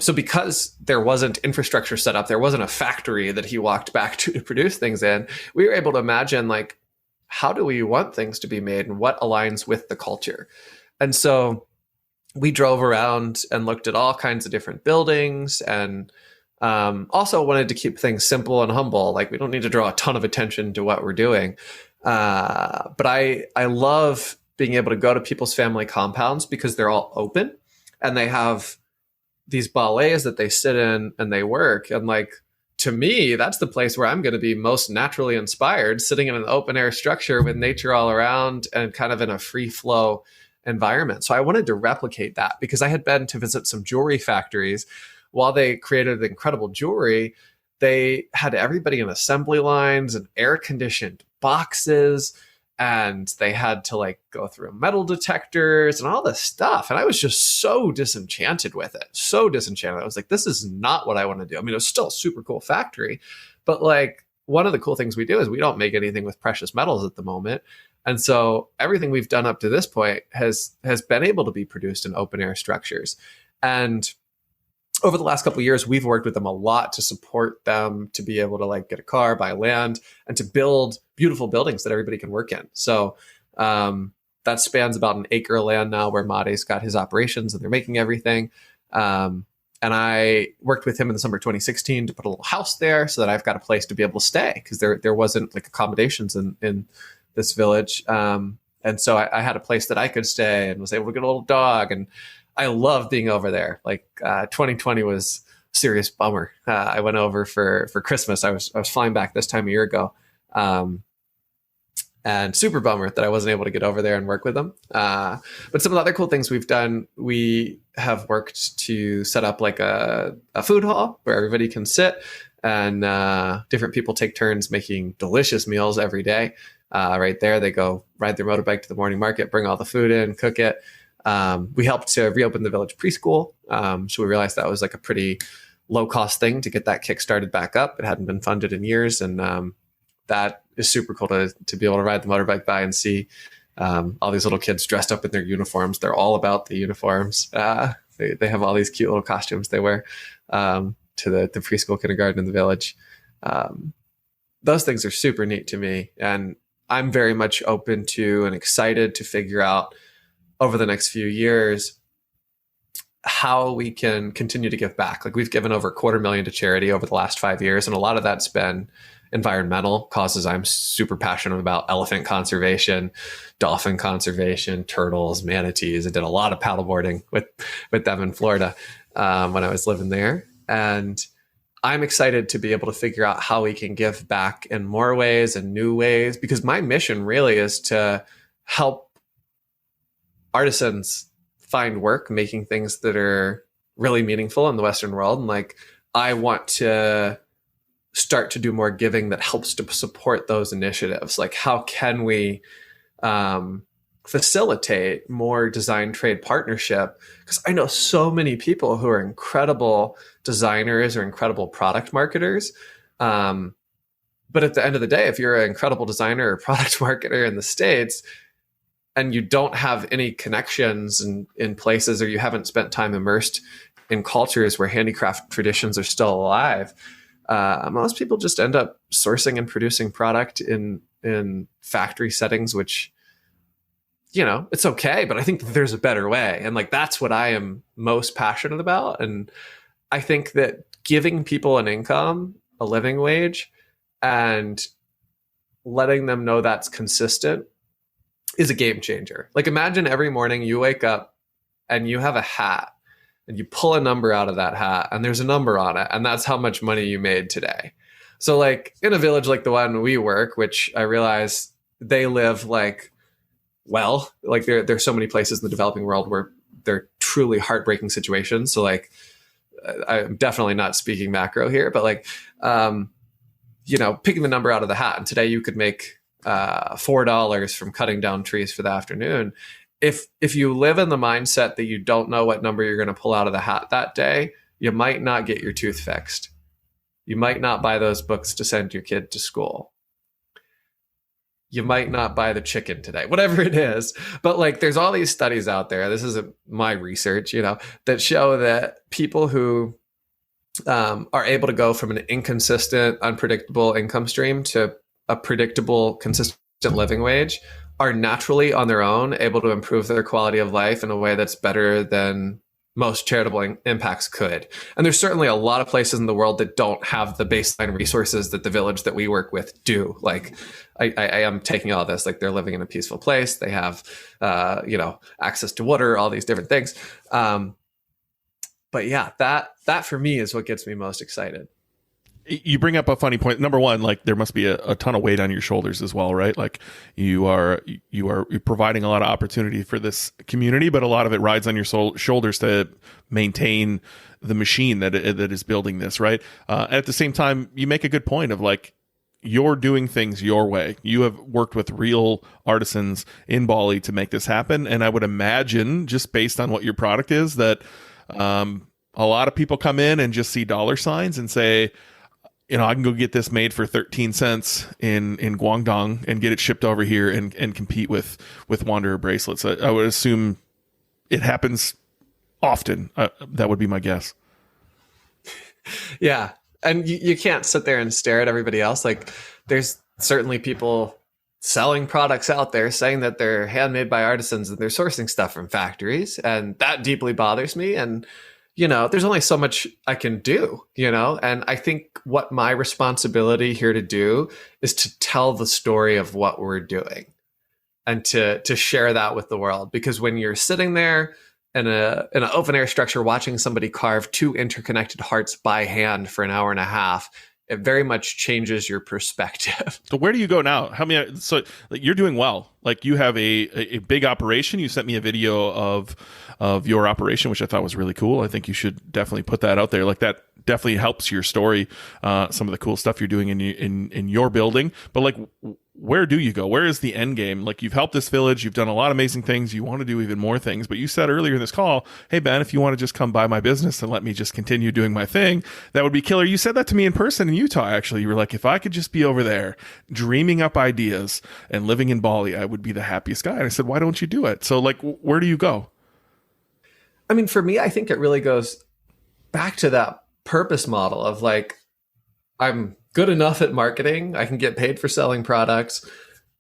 Speaker 2: So because there wasn't infrastructure set up, there wasn't a factory that he walked back to produce things in, we were able to imagine like, how do we want things to be made and what aligns with the culture? And so we drove around and looked at all kinds of different buildings, and also wanted to keep things simple and humble. Like we don't need to draw a ton of attention to what we're doing. But I love being able to go to people's family compounds because they're all open and they have these ballets that they sit in and they work. And like, to me, that's the place where I'm going to be most naturally inspired, sitting in an open air structure with nature all around and kind of in a free flow environment. So I wanted to replicate that because I had been to visit some jewelry factories. While they created incredible jewelry, they had everybody in assembly lines and air conditioned boxes, and they had to like go through metal detectors and all this stuff. And I was just so disenchanted with it. So disenchanted. I was like, this is not what I want to do. I mean, it was still a super cool factory, but like one of the cool things we do is we don't make anything with precious metals at the moment. And so everything we've done up to this point has been able to be produced in open air structures. And over the last couple of years, we've worked with them a lot to support them to be able to like get a car, buy land, and to build beautiful buildings that everybody can work in. So that spans about an acre of land now where Made's got his operations and they're making everything. And I worked with him in the summer of 2016 to put a little house there so that I've got a place to be able to stay because there wasn't like accommodations in this village. And so I had a place that I could stay and was able to get a little dog. And I love being over there. Like 2020 was a serious bummer. I went over for Christmas. I was flying back this time a year ago, and super bummer that I wasn't able to get over there and work with them. But some of the other cool things we've done, we have worked to set up like a food hall where everybody can sit, and different people take turns making delicious meals every day. Right there, they go ride their motorbike to the morning market, bring all the food in, cook it. We helped to reopen the village preschool. So we realized that was like a pretty low cost thing to get that kick-started back up. It hadn't been funded in years. And that is super cool to be able to ride the motorbike by and see all these little kids dressed up in their uniforms. They're all about the uniforms. They have all these cute little costumes they wear to the preschool kindergarten in the village. Those things are super neat to me. And I'm very much open to and excited to figure out over the next few years how we can continue to give back. Like we've given over $250,000 to charity over the last 5 years. And a lot of that's been environmental causes. I'm super passionate about elephant conservation, dolphin conservation, turtles, manatees. I did a lot of paddleboarding with them in Florida when I was living there. And I'm excited to be able to figure out how we can give back in more ways and new ways, because my mission really is to help artisans find work making things that are really meaningful in the Western world. And like, I want to start to do more giving that helps to support those initiatives. Like, how can we facilitate more design trade partnership? Because I know so many people who are incredible designers or incredible product marketers. But at the end of the day, if you're an incredible designer or product marketer in the States and you don't have any connections in places, or you haven't spent time immersed in cultures where handicraft traditions are still alive, most people just end up sourcing and producing product in factory settings, which, it's okay, but I think there's a better way. And like, that's what I am most passionate about. And I think that giving people an income, a living wage, and letting them know that's consistent is a game changer. Like, imagine every morning you wake up and you have a hat and you pull a number out of that hat and there's a number on it, and that's how much money you made today. So like, in a village like the one we work, which I realize they live like, well, like there's so many places in the developing world where they're truly heartbreaking situations. So like, I'm definitely not speaking macro here, but like, picking the number out of the hat. And today you could make $4 from cutting down trees for the afternoon. If you live in the mindset that you don't know what number you're going to pull out of the hat that day, you might not get your tooth fixed. You might not buy those books to send your kid to school. You might not buy the chicken today, whatever it is. But like, there's all these studies out there. This isn't my research, that show that people who are able to go from an inconsistent, unpredictable income stream to a predictable, consistent living wage are naturally on their own able to improve their quality of life in a way that's better than most charitable impacts could. And there's certainly a lot of places in the world that don't have the baseline resources that the village that we work with do. Like, I am taking all this, like, they're living in a peaceful place. They have, access to water, all these different things. But yeah, that for me is what gets me most excited.
Speaker 1: You bring up a funny point. Number one, like, there must be a ton of weight on your shoulders as well, right? Like, you're providing a lot of opportunity for this community, but a lot of it rides on your shoulders to maintain the machine that is building this, right? At the same time, you make a good point of like, you're doing things your way. You have worked with real artisans in Bali to make this happen, and I would imagine, just based on what your product is, that a lot of people come in and just see dollar signs and say, I can go get this made for 13 cents in Guangdong and get it shipped over here and compete with Wanderer Bracelets. I would assume it happens often. That would be my guess.
Speaker 2: Yeah. And you can't sit there and stare at everybody else. Like, there's certainly people selling products out there saying that they're handmade by artisans and they're sourcing stuff from factories. And that deeply bothers me. And there's only so much I can do, and I think what my responsibility here to do is to tell the story of what we're doing and to share that with the world. Because when you're sitting there in an open air structure watching somebody carve two interconnected hearts by hand for an hour and a half, it very much changes your perspective.
Speaker 1: So where do you go now? So like, you're doing well. Like, you have a big operation. You sent me a video of your operation, which I thought was really cool. I think you should definitely put that out there. Like, that definitely helps your story. Some of the cool stuff you're doing in your building. But like, where do you go? Where is the end game? Like, you've helped this village. You've done a lot of amazing things. You want to do even more things. But you said earlier in this call, hey, Ben, if you want to just come by my business and let me just continue doing my thing, that would be killer. You said that to me in person in Utah, actually. You were like, if I could just be over there dreaming up ideas and living in Bali, I would be the happiest guy. And I said, why don't you do it? So like, where do you go?
Speaker 2: I mean, for me, I think it really goes back to that purpose model of like, I'm good enough at marketing. I can get paid for selling products.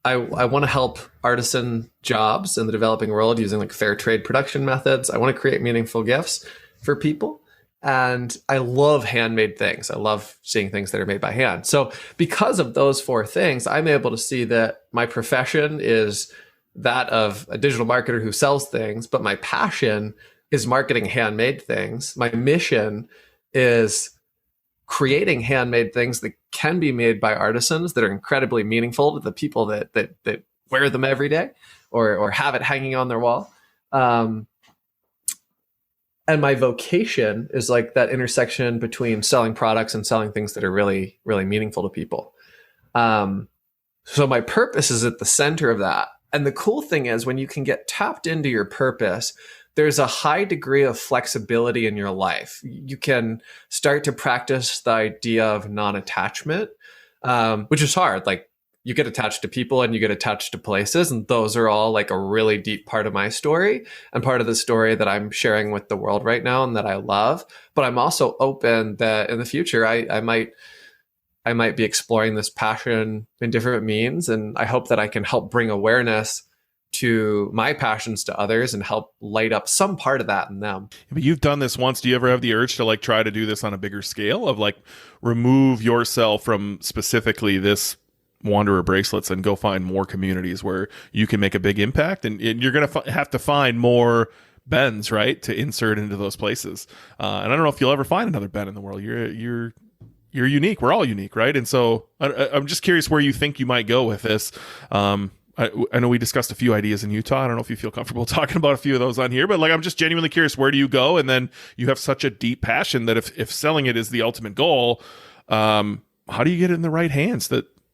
Speaker 2: I want to help artisan jobs in the developing world using like fair trade production methods. I want to create meaningful gifts for people. And I love handmade things. I love seeing things that are made by hand. So because of those four things, I'm able to see that my profession is that of a digital marketer who sells things, but my passion is marketing handmade things. My mission is creating handmade things that can be made by artisans that are incredibly meaningful to the people that wear them every day or have it hanging on their wall. And And my vocation is like that intersection between selling products and selling things that are really, really meaningful to people. So my purpose is at the center of that. And the cool thing is when you can get tapped into your purpose, there's a high degree of flexibility in your life. You can start to practice the idea of non-attachment, which is hard. Like you get attached to people and you get attached to places. And those are all like a really deep part of my story and part of the story that I'm sharing with the world right now and that I love. But I'm also open that in the future, I might be exploring this passion in different means. And I hope that I can help bring awareness to my passions to others and help light up some part of that in them.
Speaker 1: But you've done this once. Do you ever have the urge to like try to do this on a bigger scale of like remove yourself from specifically this Wanderer Bracelets and go find more communities where you can make a big impact? And you're going to have to find more Bens, right, to insert into those places. And I don't know if you'll ever find another Ben in the world. You're unique. We're all unique, right? And so I'm just curious where you think you might go with this. I know we discussed a few ideas in Utah. I don't know if you feel comfortable talking about a few of those on here, but like I'm just genuinely curious, where do you go? And then you have such a deep passion that if selling it is the ultimate goal, how do you get it in the right hands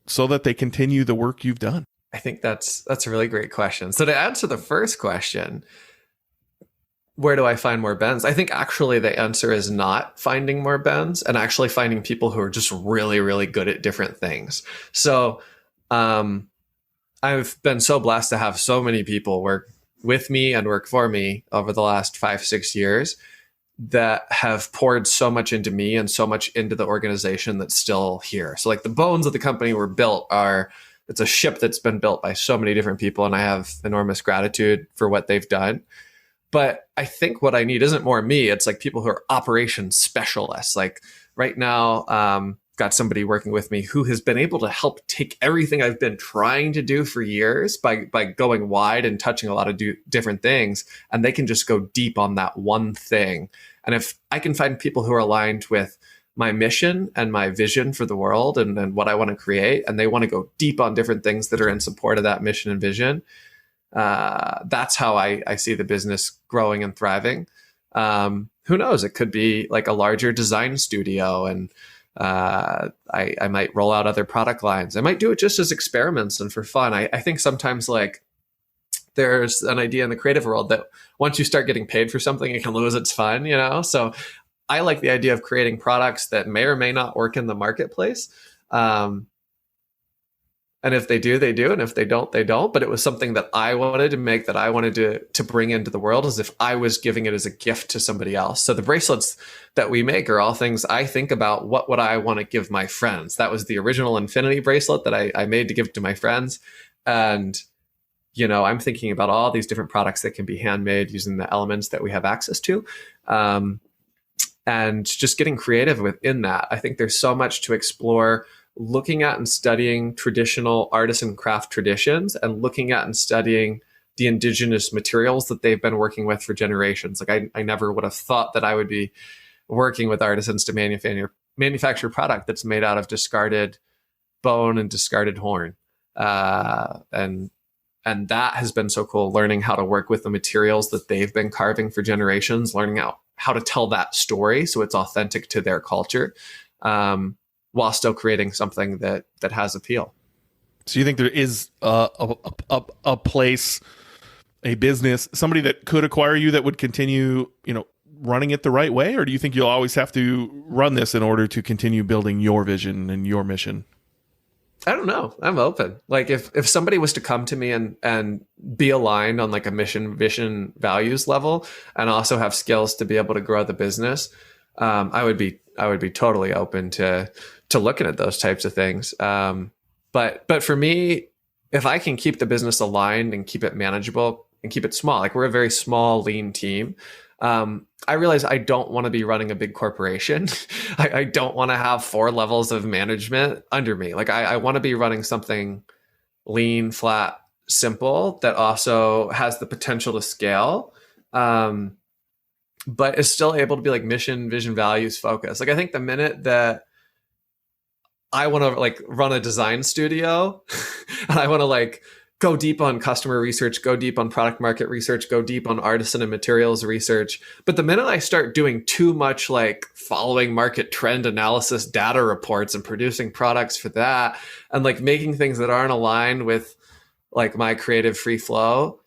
Speaker 1: so that they continue the work you've done?
Speaker 2: I think that's a really great question. So to answer the first question, where do I find more Bens? I think actually the answer is not finding more Bens and actually finding people who are just really, really good at different things. So I've been so blessed to have so many people work with me and work for me over the last 5-6 years that have poured so much into me and so much into the organization that's still here. So like the bones of the company were built it's a ship that's been built by so many different people, and I have enormous gratitude for what they've done. But I think what I need isn't more me. It's like people who are operations specialists. Like right now, got somebody working with me who has been able to help take everything I've been trying to do for years by going wide and touching a lot of different things. And they can just go deep on that one thing. And if I can find people who are aligned with my mission and my vision for the world and what I want to create, and they want to go deep on different things that are in support of that mission and vision, that's how I see the business growing and thriving. Who knows? It could be like a larger design studio, and I might roll out other product lines. I might do it just as experiments and for fun. I think sometimes like there's an idea in the creative world that once you start getting paid for something, it can lose its fun, you know? So I like the idea of creating products that may or may not work in the marketplace. And if they do, they do. And if they don't, they don't. But it was something that I wanted to make, that I wanted to bring into the world as if I was giving it as a gift to somebody else. So the bracelets that we make are all things I think about. What would I want to give my friends? That was the original infinity bracelet that I made to give to my friends. And, you know, I'm thinking about all these different products that can be handmade using the elements that we have access to. And just getting creative within that. I think there's so much to explore, looking at and studying traditional artisan craft traditions and looking at and studying the indigenous materials that they've been working with for generations. Like I never would have thought that I would be working with artisans to manufacture product that's made out of discarded bone and discarded horn. And that has been so cool, learning how to work with the materials that they've been carving for generations, learning how to tell that story so it's authentic to their culture. While still creating something that has appeal.
Speaker 1: So you think there is a place, a business, somebody that could acquire you that would continue, you know, running it the right way? Or do you think you'll always have to run this in order to continue building your vision and your mission?
Speaker 2: I don't know. I'm open. Like if somebody was to come to me and be aligned on like a mission, vision, values level, and also have skills to be able to grow the business, I would be totally open to looking at those types of things. But for me, if I can keep the business aligned and keep it manageable and keep it small, like we're a very small, lean team. I realize I don't want to be running a big corporation. I don't want to have 4 levels of management under me. Like I want to be running something lean, flat, simple that also has the potential to scale. But is still able to be like mission, vision, values, focus. Like I think the minute that I want to like run a design studio and I want to like go deep on customer research, go deep on product market research, go deep on artisan and materials research. But the minute I start doing too much like following market trend analysis data reports and producing products for that, and like making things that aren't aligned with like my creative free flow,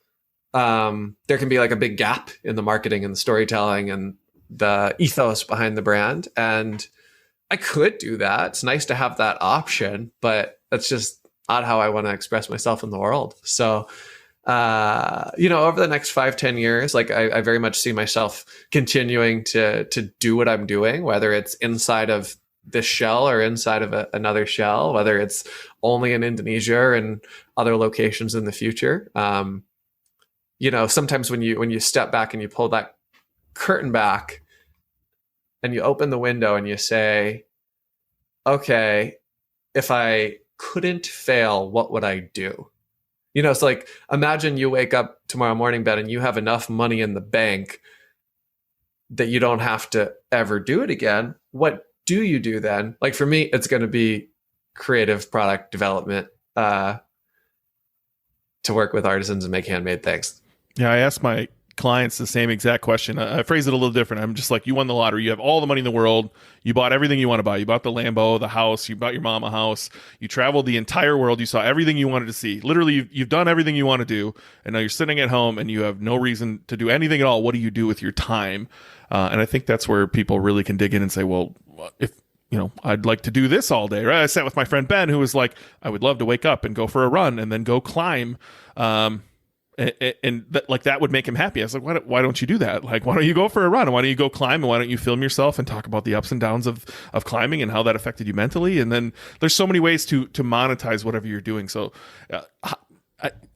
Speaker 2: there can be like a big gap in the marketing and the storytelling and the ethos behind the brand. And I could do that. It's nice to have that option, but that's just not how I want to express myself in the world. So, over the next 5-10 years, like I very much see myself continuing to do what I'm doing, whether it's inside of this shell or inside of another shell, whether it's only in Indonesia or in other locations in the future. Sometimes when you step back and you pull that curtain back and you open the window and you say, okay, if I couldn't fail, what would I do? It's like, imagine you wake up tomorrow morning, Ben, and you have enough money in the bank that you don't have to ever do it again. What do you do then? Like for me, it's going to be creative product development, to work with artisans and make handmade things.
Speaker 1: Yeah, I asked my clients the same exact question. I phrase it a little different. I'm just like, you won the lottery. You have all the money in the world. You bought everything you want to buy. You bought the Lambo, the house. You bought your mom a house. You traveled the entire world. You saw everything you wanted to see. Literally, you've done everything you want to do. And now you're sitting at home and you have no reason to do anything at all. What do you do with your time? And I think that's where people really can dig in and say, well, if I'd like to do this all day, right? I sat with my friend Ben, who was like, I would love to wake up and go for a run and then go climb. And that would make him happy. I was like, why don't you do that? Like, why don't you go for a run? And why don't you go climb? And why don't you film yourself and talk about the ups and downs of climbing and how that affected you mentally? And then there's so many ways to monetize whatever you're doing. So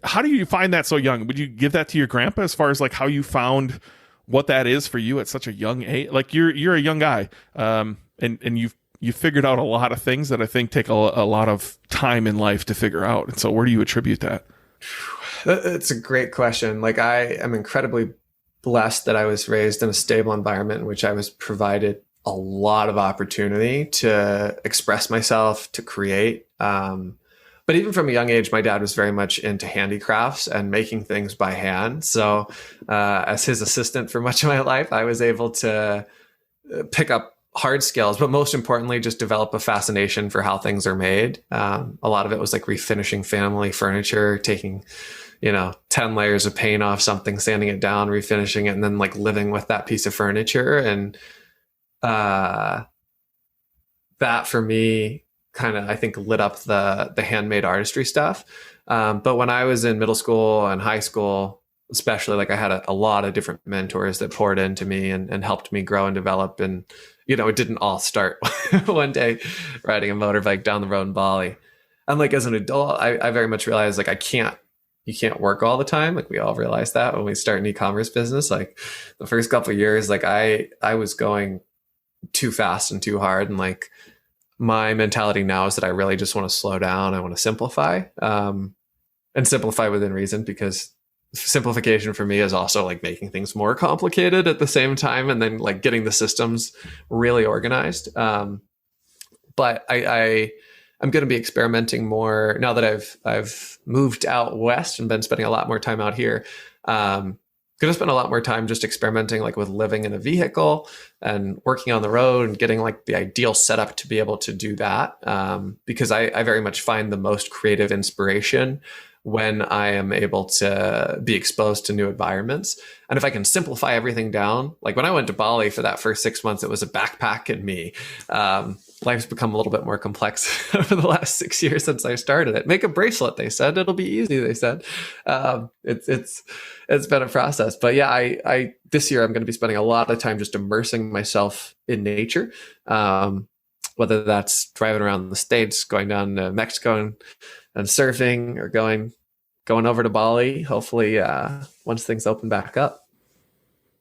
Speaker 1: how do you find that so young? Would you give that to your grandpa as far as like how you found what that is for you at such a young age? Like you're a young guy, and you've figured out a lot of things that I think take a lot of time in life to figure out. And so where do you attribute that?
Speaker 2: It's a great question. Like I am incredibly blessed that I was raised in a stable environment in which I was provided a lot of opportunity to express myself, to create. But even from a young age, my dad was very much into handicrafts and making things by hand. So as his assistant for much of my life, I was able to pick up hard skills, but most importantly, just develop a fascination for how things are made. A lot of it was like refinishing family furniture, taking 10 layers of paint off something, sanding it down, refinishing it, and then like living with that piece of furniture. And that for me kind of, I think, lit up the handmade artistry stuff. But when I was in middle school and high school, especially, like I had a lot of different mentors that poured into me and helped me grow and develop. And, it didn't all start one day riding a motorbike down the road in Bali. And like as an adult, I very much realized like you can't work all the time. Like we all realize that when we start an e-commerce business. Like the first couple of years, like I was going too fast and too hard. And like my mentality now is that I really just want to slow down. I want to simplify, and simplify within reason, because simplification for me is also like making things more complicated at the same time, and then like getting the systems really organized. But I'm going to be experimenting more now that I've moved out west and been spending a lot more time out here. Going to spend a lot more time just experimenting like with living in a vehicle and working on the road and getting like the ideal setup to be able to do that. Because I very much find the most creative inspiration when I am able to be exposed to new environments. And if I can simplify everything down, like when I went to Bali for that first 6 months, it was a backpack and me. Life's become a little bit more complex over the last 6 years since I started it. Make a bracelet, they said. It'll be easy, they said. It's been a process. But yeah, I this year I'm going to be spending a lot of time just immersing myself in nature. Whether that's driving around the States, going down to Mexico and surfing, or going over to Bali, hopefully once things open back up.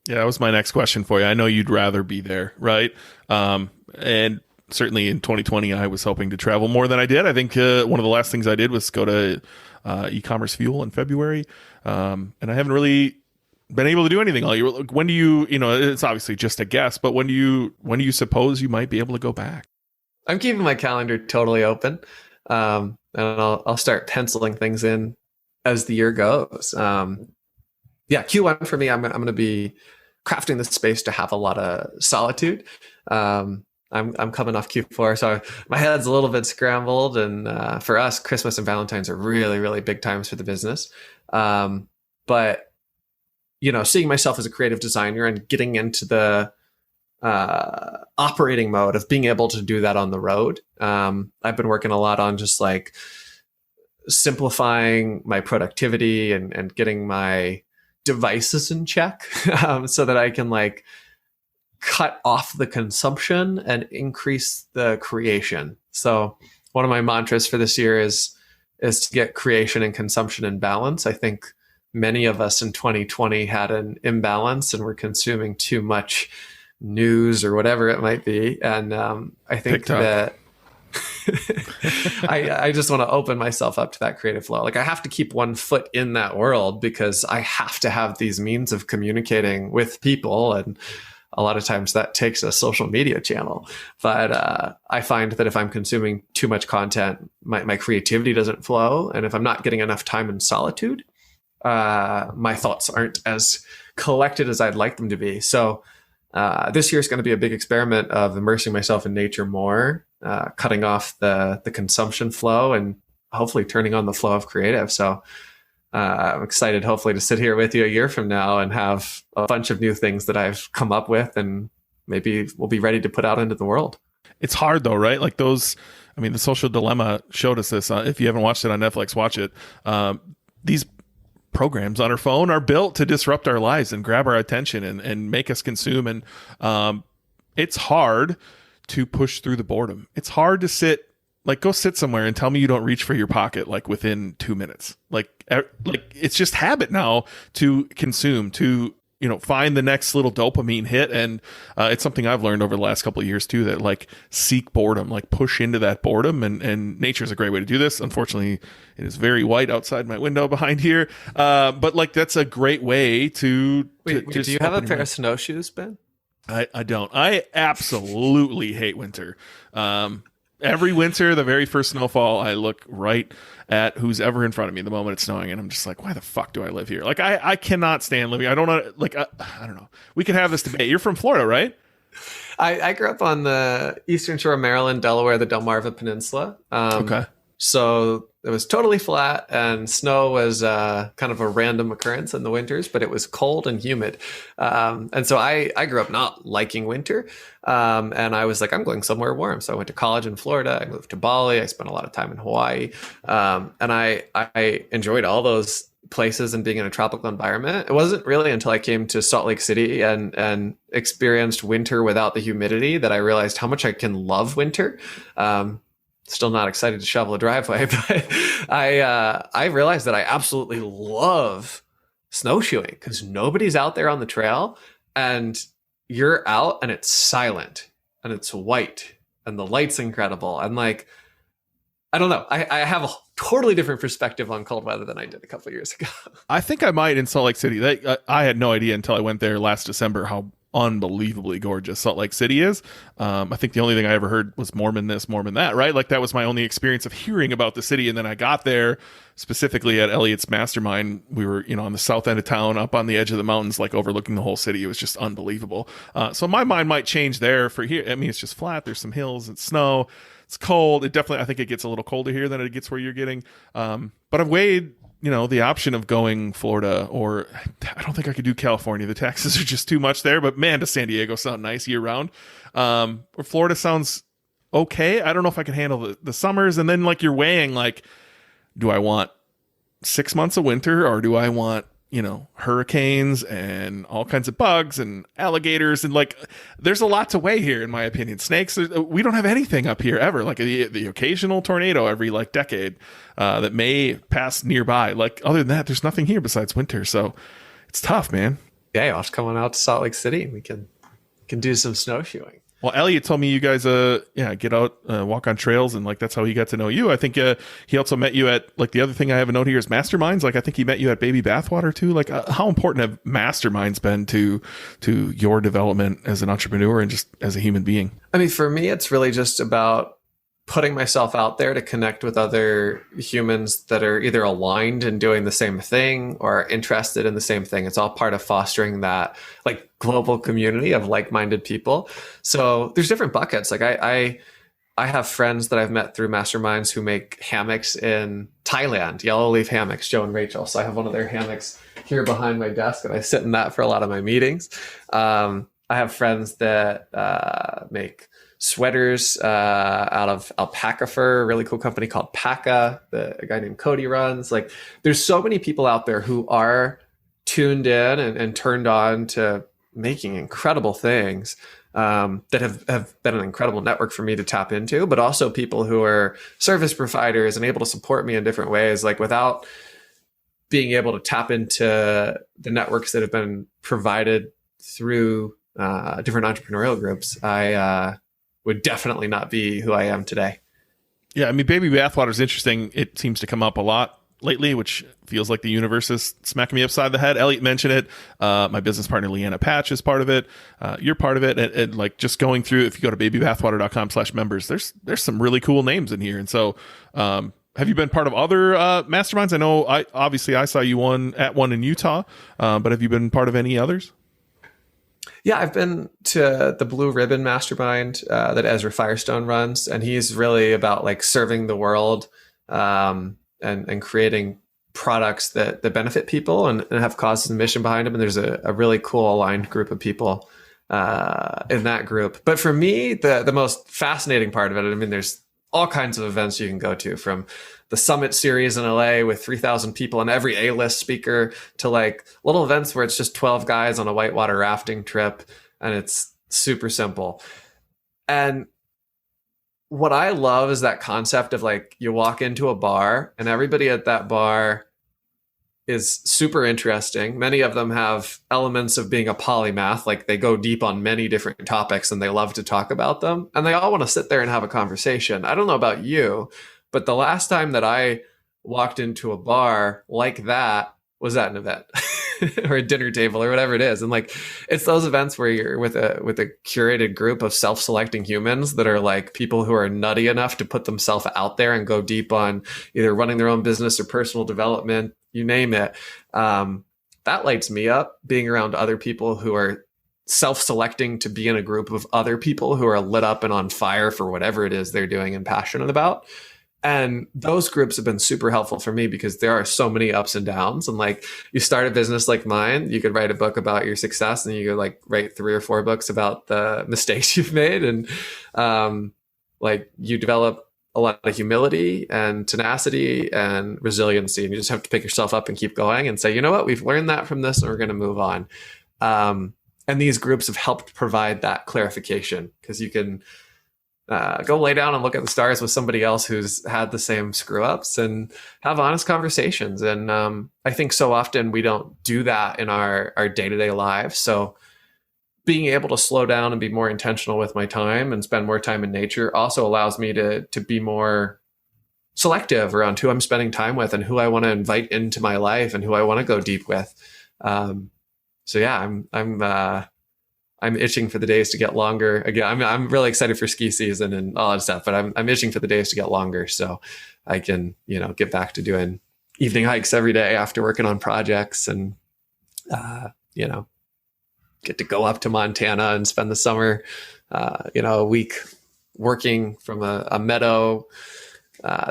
Speaker 1: Yeah, that was my next question for you. I know you'd rather be there, right? And certainly in 2020, I was hoping to travel more than I did. I think one of the last things I did was go to e-commerce Fuel in February. And I haven't really been able to do anything all year. When do you, it's obviously just a guess, but when do you suppose you might be able to go back?
Speaker 2: I'm keeping my calendar totally open. And I'll start penciling things in as the year goes. Yeah, Q1 for me, I'm going to be crafting the space to have a lot of solitude. I'm coming off Q4, so my head's a little bit scrambled. And for us, Christmas and Valentine's are really, really big times for the business. But seeing myself as a creative designer and getting into the operating mode of being able to do that on the road. I've been working a lot on just like simplifying my productivity and getting my devices in check so that I can like cut off the consumption and increase the creation. So one of my mantras for this year is to get creation and consumption in balance. I think many of us in 2020 had an imbalance and were consuming too much news or whatever it might be. And I think
Speaker 1: TikTok.
Speaker 2: that I just want to open myself up to that creative flow. Like I have to keep one foot in that world because I have to have these means of communicating with people. And a lot of times that takes a social media channel. But I find that if I'm consuming too much content, my creativity doesn't flow. And if I'm not getting enough time in solitude, my thoughts aren't as collected as I'd like them to be. So this year is going to be a big experiment of immersing myself in nature more, cutting off the consumption flow and hopefully turning on the flow of creative. So I'm excited hopefully to sit here with you a year from now and have a bunch of new things that I've come up with and maybe we'll be ready to put out into the world.
Speaker 1: It's hard though, right? Like those, I mean, The Social Dilemma showed us this. If you haven't watched it on Netflix, watch it. These programs on our phone are built to disrupt our lives and grab our attention and make us consume. And it's hard to push through the boredom. It's hard to sit, like go sit somewhere and tell me you don't reach for your pocket like within 2 minutes. Like it's just habit now to consume, to find the next little dopamine hit. And it's something I've learned over the last couple of years too, that like seek boredom, like push into that boredom, and nature is a great way to do this. Unfortunately, it is very white outside my window behind here. But like, that's a great way to
Speaker 2: Wait, do you have a pair of snowshoes, Ben?
Speaker 1: I don't. I absolutely hate winter. Every winter, the very first snowfall, I look right at who's ever in front of me the moment it's snowing, and I'm just like, why the fuck do I live here? Like, I cannot stand living. I don't know. Like, I don't know. We could have this debate. You're from Florida, right?
Speaker 2: I grew up on the eastern shore of Maryland, Delaware, the Delmarva Peninsula.
Speaker 1: Okay.
Speaker 2: So it was totally flat, and snow was kind of a random occurrence in the winters, but it was cold and humid. And so I grew up not liking winter. And I was like, I'm going somewhere warm. So I went to college in Florida. I moved to Bali. I spent a lot of time in Hawaii. And I enjoyed all those places and being in a tropical environment. It wasn't really until I came to Salt Lake City and experienced winter without the humidity that I realized how much I can love winter. Still not excited to shovel a driveway, but I realized that I absolutely love snowshoeing because nobody's out there on the trail and you're out and it's silent and it's white and the light's incredible. And like, I don't know. I have a totally different perspective on cold weather than I did a couple of years ago.
Speaker 1: I think I might in Salt Lake City. I had no idea until I went there last December how unbelievably gorgeous Salt Lake City is. I think the only thing I ever heard was Mormon this, Mormon that, right? Like that was my only experience of hearing about the city. And then I got there specifically at Elliot's mastermind. We were, on the south end of town, up on the edge of the mountains, like overlooking the whole city. It was just unbelievable. So my mind might change there for here. I mean, it's just flat. There's some hills and snow. It's cold. I think it gets a little colder here than it gets where you're getting. But I've weighed, the option of going Florida, or I don't think I could do California. The taxes are just too much there, but man, does San Diego sound nice year round. Or Florida sounds okay. I don't know if I can handle the summers. And then like you're weighing like, do I want 6 months of winter or do I want, hurricanes and all kinds of bugs and alligators? And like, there's a lot to weigh here, in my opinion. Snakes, we don't have anything up here ever. Like the occasional tornado every like decade that may pass nearby. Like other than that, there's nothing here besides winter. So it's tough, man.
Speaker 2: Yeah, I'll have to come on out to Salt Lake City. We can do some snowshoeing.
Speaker 1: Well, Elliot told me you guys, get out, walk on trails, and like that's how he got to know you. I think he also met you at like the other thing I have a note here is masterminds. Like I think he met you at Baby Bathwater too. Like how important have masterminds been to your development as an entrepreneur and just as a human being?
Speaker 2: I mean, for me, it's really just about putting myself out there to connect with other humans that are either aligned and doing the same thing or interested in the same thing. It's all part of fostering that like global community of like-minded people. So there's different buckets. Like I have friends that I've met through masterminds who make hammocks in Thailand, yellow leaf hammocks, Joe and Rachel. So I have one of their hammocks here behind my desk, and I sit in that for a lot of my meetings. I have friends that make sweaters out of alpaca fur, a really cool company called Paca, a guy named Cody runs. Like, there's so many people out there who are tuned in and turned on to making incredible things. That have been an incredible network for me to tap into, but also people who are service providers and able to support me in different ways. Like, without being able to tap into the networks that have been provided through different entrepreneurial groups, I would definitely not be who I am today.
Speaker 1: Yeah, I mean, baby bathwater is interesting. It seems to come up a lot lately, which feels like the universe is smacking me upside the head. Elliot mentioned it. My business partner, Leanna Patch, is part of it. You're part of it. And like, just going through, if you go to babybathwater.com/members, there's some really cool names in here. And so, have you been part of other masterminds? I know I saw you at one in Utah, but have you been part of any others?
Speaker 2: Yeah, I've been to the Blue Ribbon Mastermind that Ezra Firestone runs, and he's really about like serving the world and creating products that benefit people and have causes and mission behind them. And there's a really cool aligned group of people in that group. But for me, the most fascinating part of it, I mean, there's all kinds of events you can go to, from the Summit series in LA with 3,000 people and every A-list speaker, to like little events where it's just 12 guys on a whitewater rafting trip and it's super simple. And what I love is that concept of like, you walk into a bar and everybody at that bar is super interesting. Many of them have elements of being a polymath, like they go deep on many different topics and they love to talk about them. And they all want to sit there and have a conversation. I don't know about you, but the last time that I walked into a bar like that was at an event or a dinner table or whatever it is. And like, it's those events where you're with a curated group of self-selecting humans that are like people who are nutty enough to put themselves out there and go deep on either running their own business or personal development, you name it. That lights me up, being around other people who are self-selecting to be in a group of other people who are lit up and on fire for whatever it is they're doing and passionate about. And those groups have been super helpful for me because there are so many ups and downs. And like, you start a business like mine, you could write a book about your success, and you could like write 3 or 4 books about the mistakes you've made. And like, you develop a lot of humility and tenacity and resiliency. And you just have to pick yourself up and keep going and say, you know what, we've learned that from this and we're going to move on. And these groups have helped provide that clarification, because you can go lay down and look at the stars with somebody else who's had the same screw ups and have honest conversations. And I think so often we don't do that in our day-to-day lives. So being able to slow down and be more intentional with my time and spend more time in nature also allows me to be more selective around who I'm spending time with and who I want to invite into my life and who I want to go deep with. So yeah, I'm itching for the days to get longer. Again, I'm really excited for ski season and all that stuff, but I'm itching for the days to get longer so I can, get back to doing evening hikes every day after working on projects and, get to go up to Montana and spend the summer, a week working from a meadow.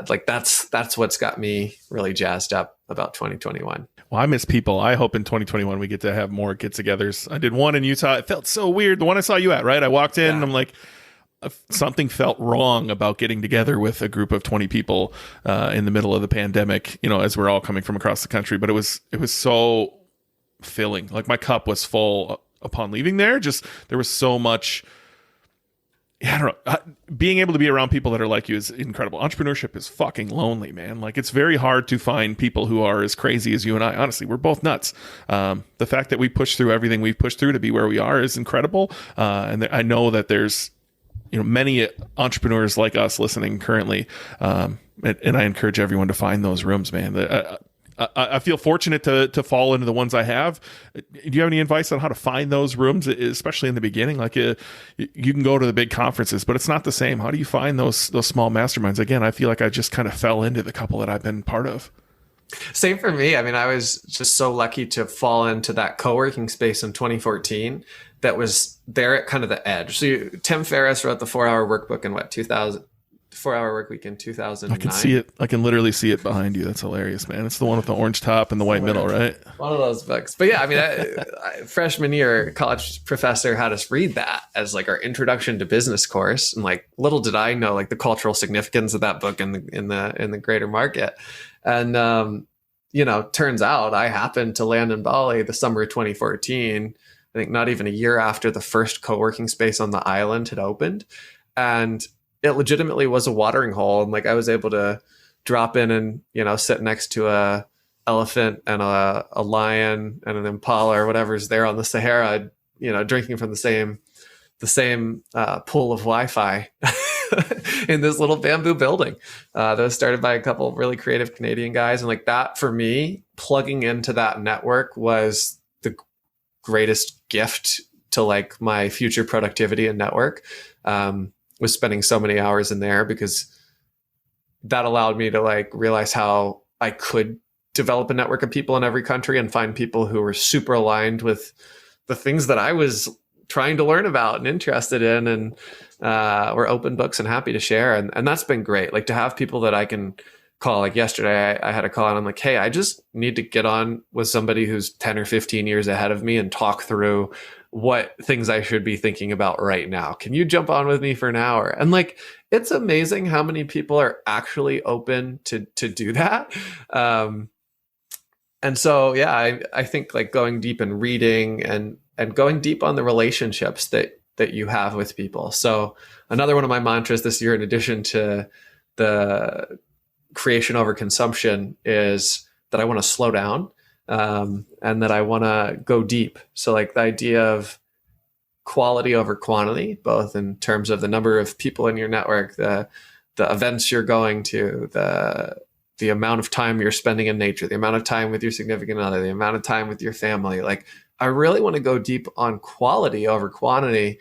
Speaker 2: Like that's what's got me really jazzed up about 2021.
Speaker 1: Well, I miss people. I hope in 2021 we get to have more get-togethers. I did one in Utah. It felt so weird. The one I saw you at, right? I walked in and I'm like, something felt wrong about getting together with a group of 20 people in the middle of the pandemic, as we're all coming from across the country. But it was so filling. Like, my cup was full upon leaving there. Just, there was so much. Yeah, I don't know. Being able to be around people that are like you is incredible. Entrepreneurship is fucking lonely, man. Like, it's very hard to find people who are as crazy as you and I. Honestly, we're both nuts. The fact that we push through everything we've pushed through to be where we are is incredible. And I know that there's, many entrepreneurs like us listening currently. And I encourage everyone to find those rooms, man. I feel fortunate to fall into the ones I have. Do you have any advice on how to find those rooms, especially in the beginning? Like you can go to the big conferences, but it's not the same. How do you find those small masterminds? Again, I feel like I just kind of fell into the couple that I've been part of.
Speaker 2: Same for me. I mean, I was just so lucky to fall into that co-working space in 2014 that was there at kind of the edge. So Tim Ferriss wrote the 4-Hour Workbook in 2000, 4-Hour Work Week in 2009.
Speaker 1: I can see it. I can literally see it behind you. That's hilarious, man. It's the one with the orange top and the white middle, right?
Speaker 2: One of those books. But yeah, I mean, freshman year, college professor had us read that as like our introduction to business course. And like, little did I know like the cultural significance of that book in the greater market. And, turns out I happened to land in Bali the summer of 2014. I think not even a year after the first co-working space on the island had opened. And it legitimately was a watering hole. And like, I was able to drop in and, sit next to a elephant and a lion and an impala or whatever's there on the Sahara, drinking from the same pool of Wi-Fi in this little bamboo building that was started by a couple of really creative Canadian guys. And like that, for me, plugging into that network was the greatest gift to like my future productivity and network, was spending so many hours in there, because that allowed me to like realize how I could develop a network of people in every country and find people who were super aligned with the things that I was trying to learn about and interested in, and were open books and happy to share. And that's been great. Like to have people that I can call. Like yesterday, I had a call and I'm like, hey, I just need to get on with somebody who's 10 or 15 years ahead of me and talk through what things I should be thinking about right now. Can you jump on with me for an hour? And like, it's amazing how many people are actually open to do that. And so, yeah, I think like going deep in reading and going deep on the relationships that you have with people. So another one of my mantras this year, in addition to the creation over consumption, is that I want to slow down, and that I want to go deep. So like the idea of quality over quantity, both in terms of the number of people in your network, the events you're going to, the amount of time you're spending in nature, the amount of time with your significant other, the amount of time with your family. Like I really want to go deep on quality over quantity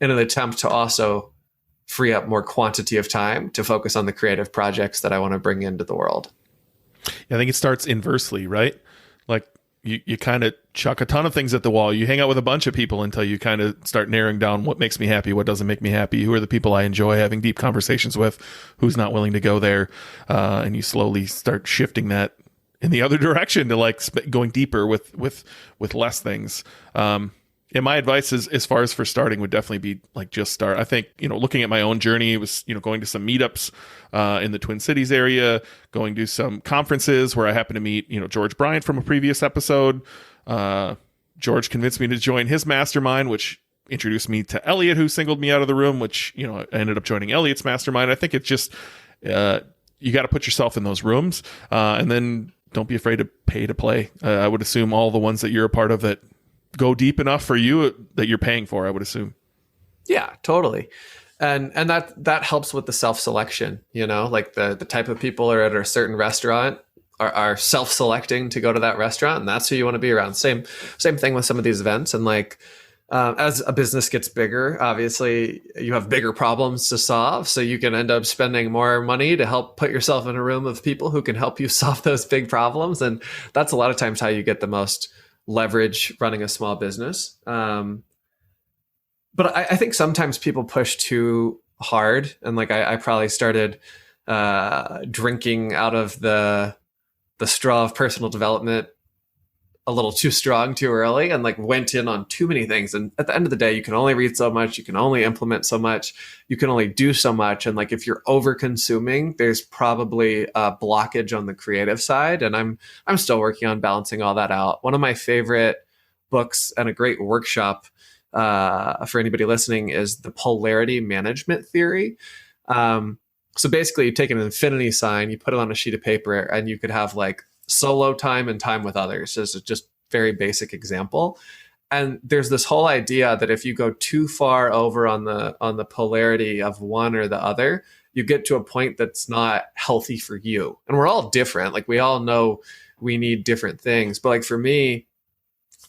Speaker 2: in an attempt to also free up more quantity of time to focus on the creative projects that I want to bring into the world.
Speaker 1: Yeah, I think it starts inversely, right? Like you kind of chuck a ton of things at the wall. You hang out with a bunch of people until you kind of start narrowing down what makes me happy, what doesn't make me happy, who are the people I enjoy having deep conversations with, who's not willing to go there. And you slowly start shifting that in the other direction to like going deeper with less things. And my advice is, as far as for starting, would definitely be like just start. I think, looking at my own journey, it was, going to some meetups in the Twin Cities area, going to some conferences where I happened to meet, George Bryant from a previous episode. George convinced me to join his mastermind, which introduced me to Elliot, who singled me out of the room, which, I ended up joining Elliot's mastermind. I think it's just, you got to put yourself in those rooms, and then don't be afraid to pay to play. I would assume all the ones that you're a part of that go deep enough for you that you're paying for, I would assume.
Speaker 2: Yeah, totally. And that helps with the self-selection, like the type of people are at a certain restaurant are self-selecting to go to that restaurant, and that's who you want to be around. Same thing with some of these events. And like, as a business gets bigger, obviously you have bigger problems to solve. So you can end up spending more money to help put yourself in a room of people who can help you solve those big problems. And that's a lot of times how you get the most leverage running a small business. But I think sometimes people push too hard. And like, I probably started drinking out of the straw of personal development a little too strong too early, and like went in on too many things. And at the end of the day, you can only read so much, you can only implement so much, you can only do so much. And like, if you're over consuming, there's probably a blockage on the creative side. And I'm still working on balancing all that out. One of my favorite books and a great workshop for anybody listening is the polarity management theory. So basically you take an infinity sign, you put it on a sheet of paper, and you could have like solo time and time with others. This is just very basic example. And there's this whole idea that if you go too far over on the polarity of one or the other, you get to a point that's not healthy for you. And we're all different. Like we all know we need different things. But like for me,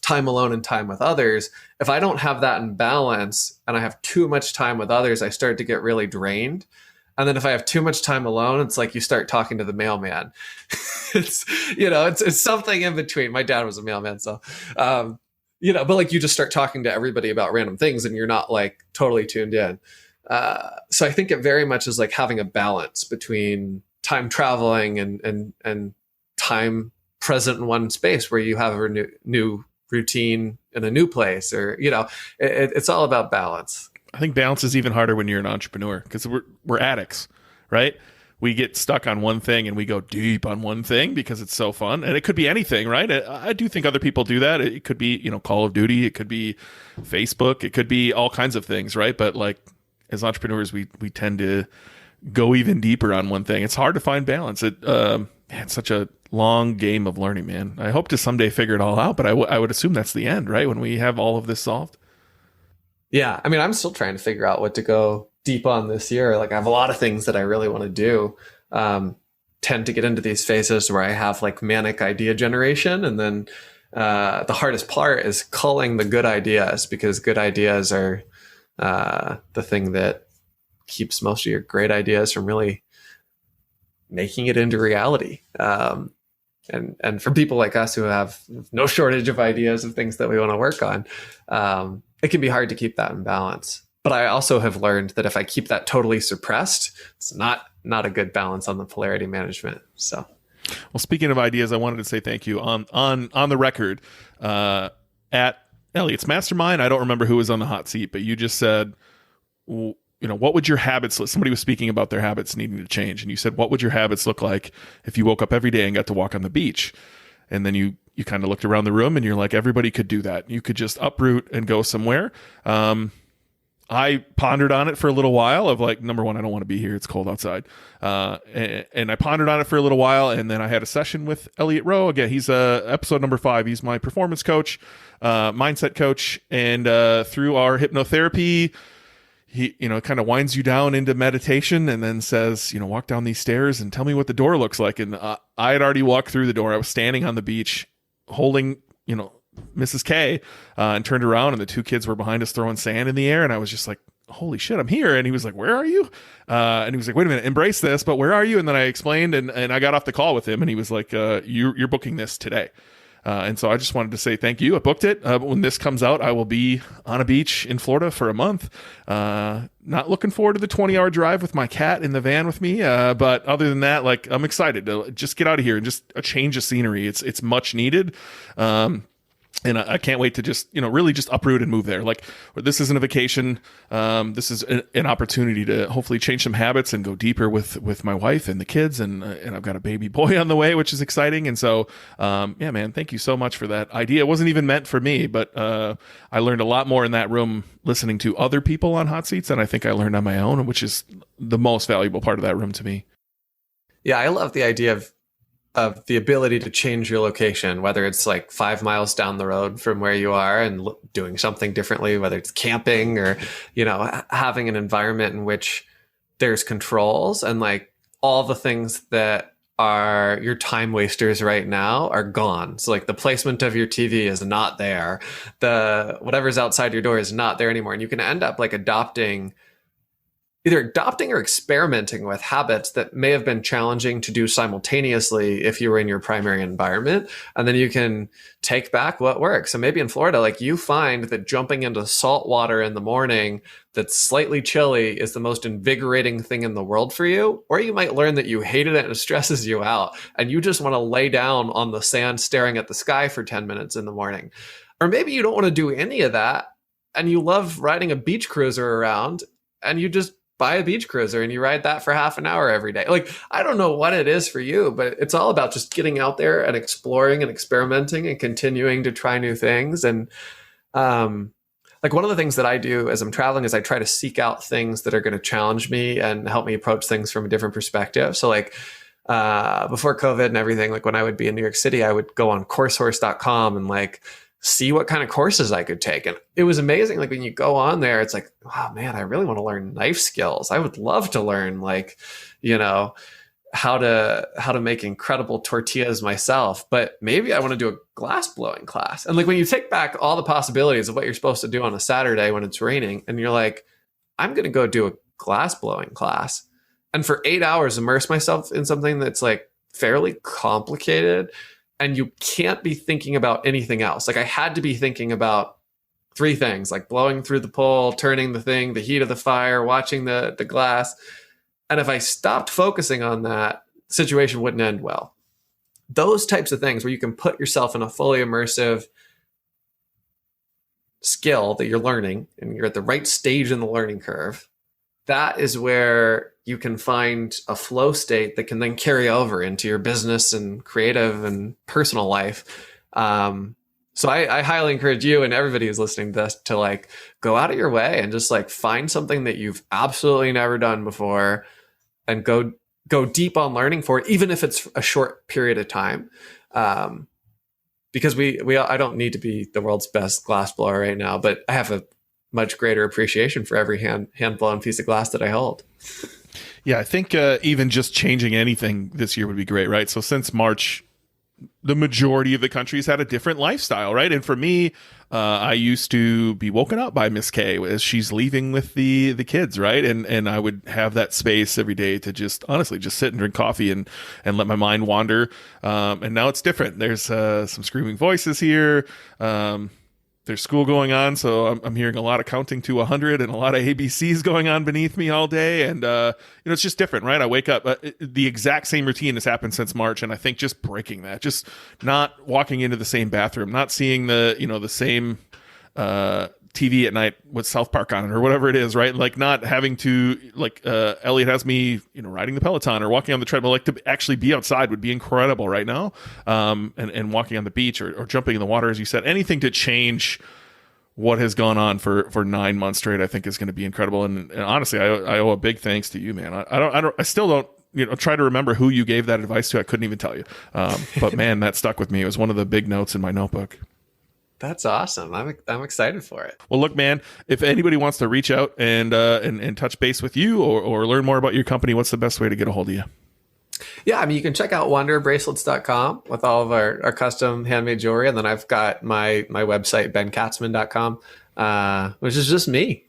Speaker 2: time alone and time with others, if I don't have that in balance and I have too much time with others, I start to get really drained. And then if I have too much time alone, it's like you start talking to the mailman. It's something in between. My dad was a mailman, so but like you just start talking to everybody about random things and you're not like totally tuned in. So I think it very much is like having a balance between time traveling and time present in one space where you have a new routine in a new place, or it's all about balance.
Speaker 1: I think balance is even harder when you're an entrepreneur because we're addicts, right? We get stuck on one thing and we go deep on one thing because it's so fun, and it could be anything, right? I do think other people do that. It could be Call of Duty, it could be Facebook, it could be all kinds of things, right? But like as entrepreneurs, we tend to go even deeper on one thing. It's hard to find balance. It's such a long game of learning, man. I hope to someday figure it all out, but I would assume that's the end, right? When we have all of this solved.
Speaker 2: Yeah. I mean, I'm still trying to figure out what to go deep on this year. Like I have a lot of things that I really want to do. Tend to get into these phases where I have like manic idea generation. And then the hardest part is culling the good ideas, because good ideas are the thing that keeps most of your great ideas from really making it into reality. And for people like us who have no shortage of ideas of things that we want to work on, it can be hard to keep that in balance. But I also have learned that if I keep that totally suppressed, it's not a good balance on the polarity management. So,
Speaker 1: well, speaking of ideas, I wanted to say thank you on the record at Elliot's Mastermind. I don't remember who was on the hot seat, but you just said, what would your habits look? Somebody was speaking about their habits needing to change, and you said, what would your habits look like if you woke up every day and got to walk on the beach? And then you kind of looked around the room and you're like, everybody could do that. You could just uproot and go somewhere. I pondered on it for a little while of like, number one, I don't want to be here. It's cold outside. And I pondered on it for a little while. And then I had a session with Elliot Rowe. Again, he's episode number 5. He's my performance coach, mindset coach. And through our hypnotherapy, he, kind of winds you down into meditation and then says, walk down these stairs and tell me what the door looks like. And I had already walked through the door. I was standing on the beach holding, Mrs. K, and turned around and the 2 kids were behind us throwing sand in the air. And I was just like, holy shit, I'm here. And he was like, where are you? And he was like, wait a minute, embrace this, but where are you? And then I explained and I got off the call with him and he was like, you're booking this today. And so I just wanted to say thank you. I booked it. When this comes out, I will be on a beach in Florida for a month. Not looking forward to the 20-hour drive with my cat in the van with me. But other than that, like, I'm excited to just get out of here and just a change of scenery. It's much needed. And I can't wait to just, really just uproot and move there. Like, this isn't a vacation. This is an opportunity to hopefully change some habits and go deeper with my wife and the kids. And I've got a baby boy on the way, which is exciting. And so, yeah, man, thank you so much for that idea. It wasn't even meant for me, but I learned a lot more in that room listening to other people on hot seats than I think I learned on my own, which is the most valuable part of that room to me.
Speaker 2: Yeah, I love the idea of the ability to change your location, whether it's like 5 miles down the road from where you are and doing something differently, whether it's camping or, having an environment in which there's controls, and like all the things that are your time wasters right now are gone. So like the placement of your TV is not there. The whatever's outside your door is not there anymore. And you can end up like either adopting or experimenting with habits that may have been challenging to do simultaneously if you were in your primary environment. And then you can take back what works. So maybe in Florida, like you find that jumping into salt water in the morning that's slightly chilly is the most invigorating thing in the world for you. Or you might learn that you hated it and it stresses you out and you just want to lay down on the sand staring at the sky for 10 minutes in the morning. Or maybe you don't want to do any of that and you love riding a beach cruiser around and you just buy a beach cruiser and you ride that for half an hour every day. Like, I don't know what it is for you, but it's all about just getting out there and exploring and experimenting and continuing to try new things. And like one of the things that I do as I'm traveling is I try to seek out things that are going to challenge me and help me approach things from a different perspective. So like before COVID and everything, like when I would be in New York City, I would go on coursehorse.com and like see what kind of courses I could take. And it was amazing. Like when you go on there, it's like, wow, man, I really want to learn knife skills. I would love to learn like, how to make incredible tortillas myself, but maybe I want to do a glass blowing class. And like when you take back all the possibilities of what you're supposed to do on a Saturday when it's raining, and you're like, I'm going to go do a glass blowing class, and for 8 hours immerse myself in something that's like fairly complicated, and you can't be thinking about anything else. Like I had to be thinking about 3 things, like blowing through the pole, turning the thing, the heat of the fire, watching the glass. And if I stopped focusing on that, the situation wouldn't end well. Those types of things where you can put yourself in a fully immersive skill that you're learning and you're at the right stage in the learning curve, that is where you can find a flow state that can then carry over into your business and creative and personal life. So I highly encourage you and everybody who's listening to this to like go out of your way and just like find something that you've absolutely never done before and go deep on learning for it, even if it's a short period of time. Because I don't need to be the world's best glass blower right now, but I have a much greater appreciation for every hand blown piece of glass that I hold.
Speaker 1: Yeah, I think even just changing anything this year would be great, right? So since March, the majority of the country's had a different lifestyle, right? And for me, I used to be woken up by Miss K as she's leaving with the kids, right? And I would have that space every day to just honestly just sit and drink coffee and let my mind wander. And now it's different. There's some screaming voices here. There's school going on, so I'm hearing a lot of counting to 100 and a lot of ABCs going on beneath me all day, and it's just different, right? I wake up, the exact same routine has happened since March, and I think just breaking that, just not walking into the same bathroom, not seeing the same TV at night with South Park on it or whatever it is, right? Like not having to, like Elliot has me, riding the Peloton or walking on the treadmill, like to actually be outside would be incredible right now. And walking on the beach or jumping in the water, as you said, anything to change what has gone on for 9 months straight, I think is going to be incredible. And honestly, I owe a big thanks to you, man. I still don't, try to remember who you gave that advice to. I couldn't even tell you. But man, that stuck with me. It was one of the big notes in my notebook.
Speaker 2: That's awesome. I'm excited for it.
Speaker 1: Well, look, man, if anybody wants to reach out and touch base with you or learn more about your company, what's the best way to get a hold of you?
Speaker 2: Yeah, you can check out wandererbracelets.com with all of our custom handmade jewelry. And then I've got my website, benkatzaman.com, which is just me.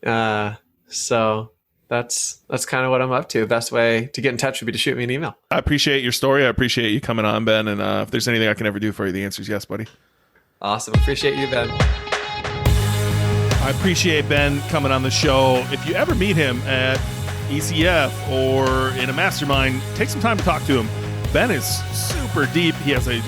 Speaker 2: So that's kind of what I'm up to. The best way to get in touch would be to shoot me an email.
Speaker 1: I appreciate your story. I appreciate you coming on, Ben. And if there's anything I can ever do for you, the answer is yes, buddy.
Speaker 2: Awesome. Appreciate you, Ben.
Speaker 1: I appreciate Ben coming on the show. If you ever meet him at ECF or in a mastermind, take some time to talk to him. Ben is super deep. He has a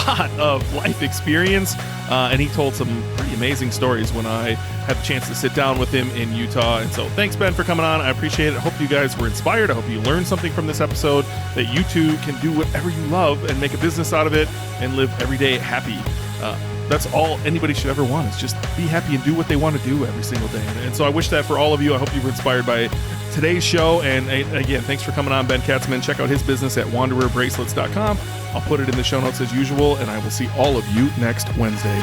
Speaker 1: lot of life experience, and he told some pretty amazing stories when I had the chance to sit down with him in Utah. And so thanks, Ben, for coming on. I appreciate it. I hope you guys were inspired. I hope you learned something from this episode, that you too can do whatever you love and make a business out of it and live every day happy. That's all anybody should ever want, is just be happy and do what they want to do every single day. And so I wish that for all of you. I hope you were inspired by today's show. And again, thanks for coming on, Ben Katzaman. Check out his business at wandererbracelets.com. I'll put it in the show notes as usual, and I will see all of you next Wednesday.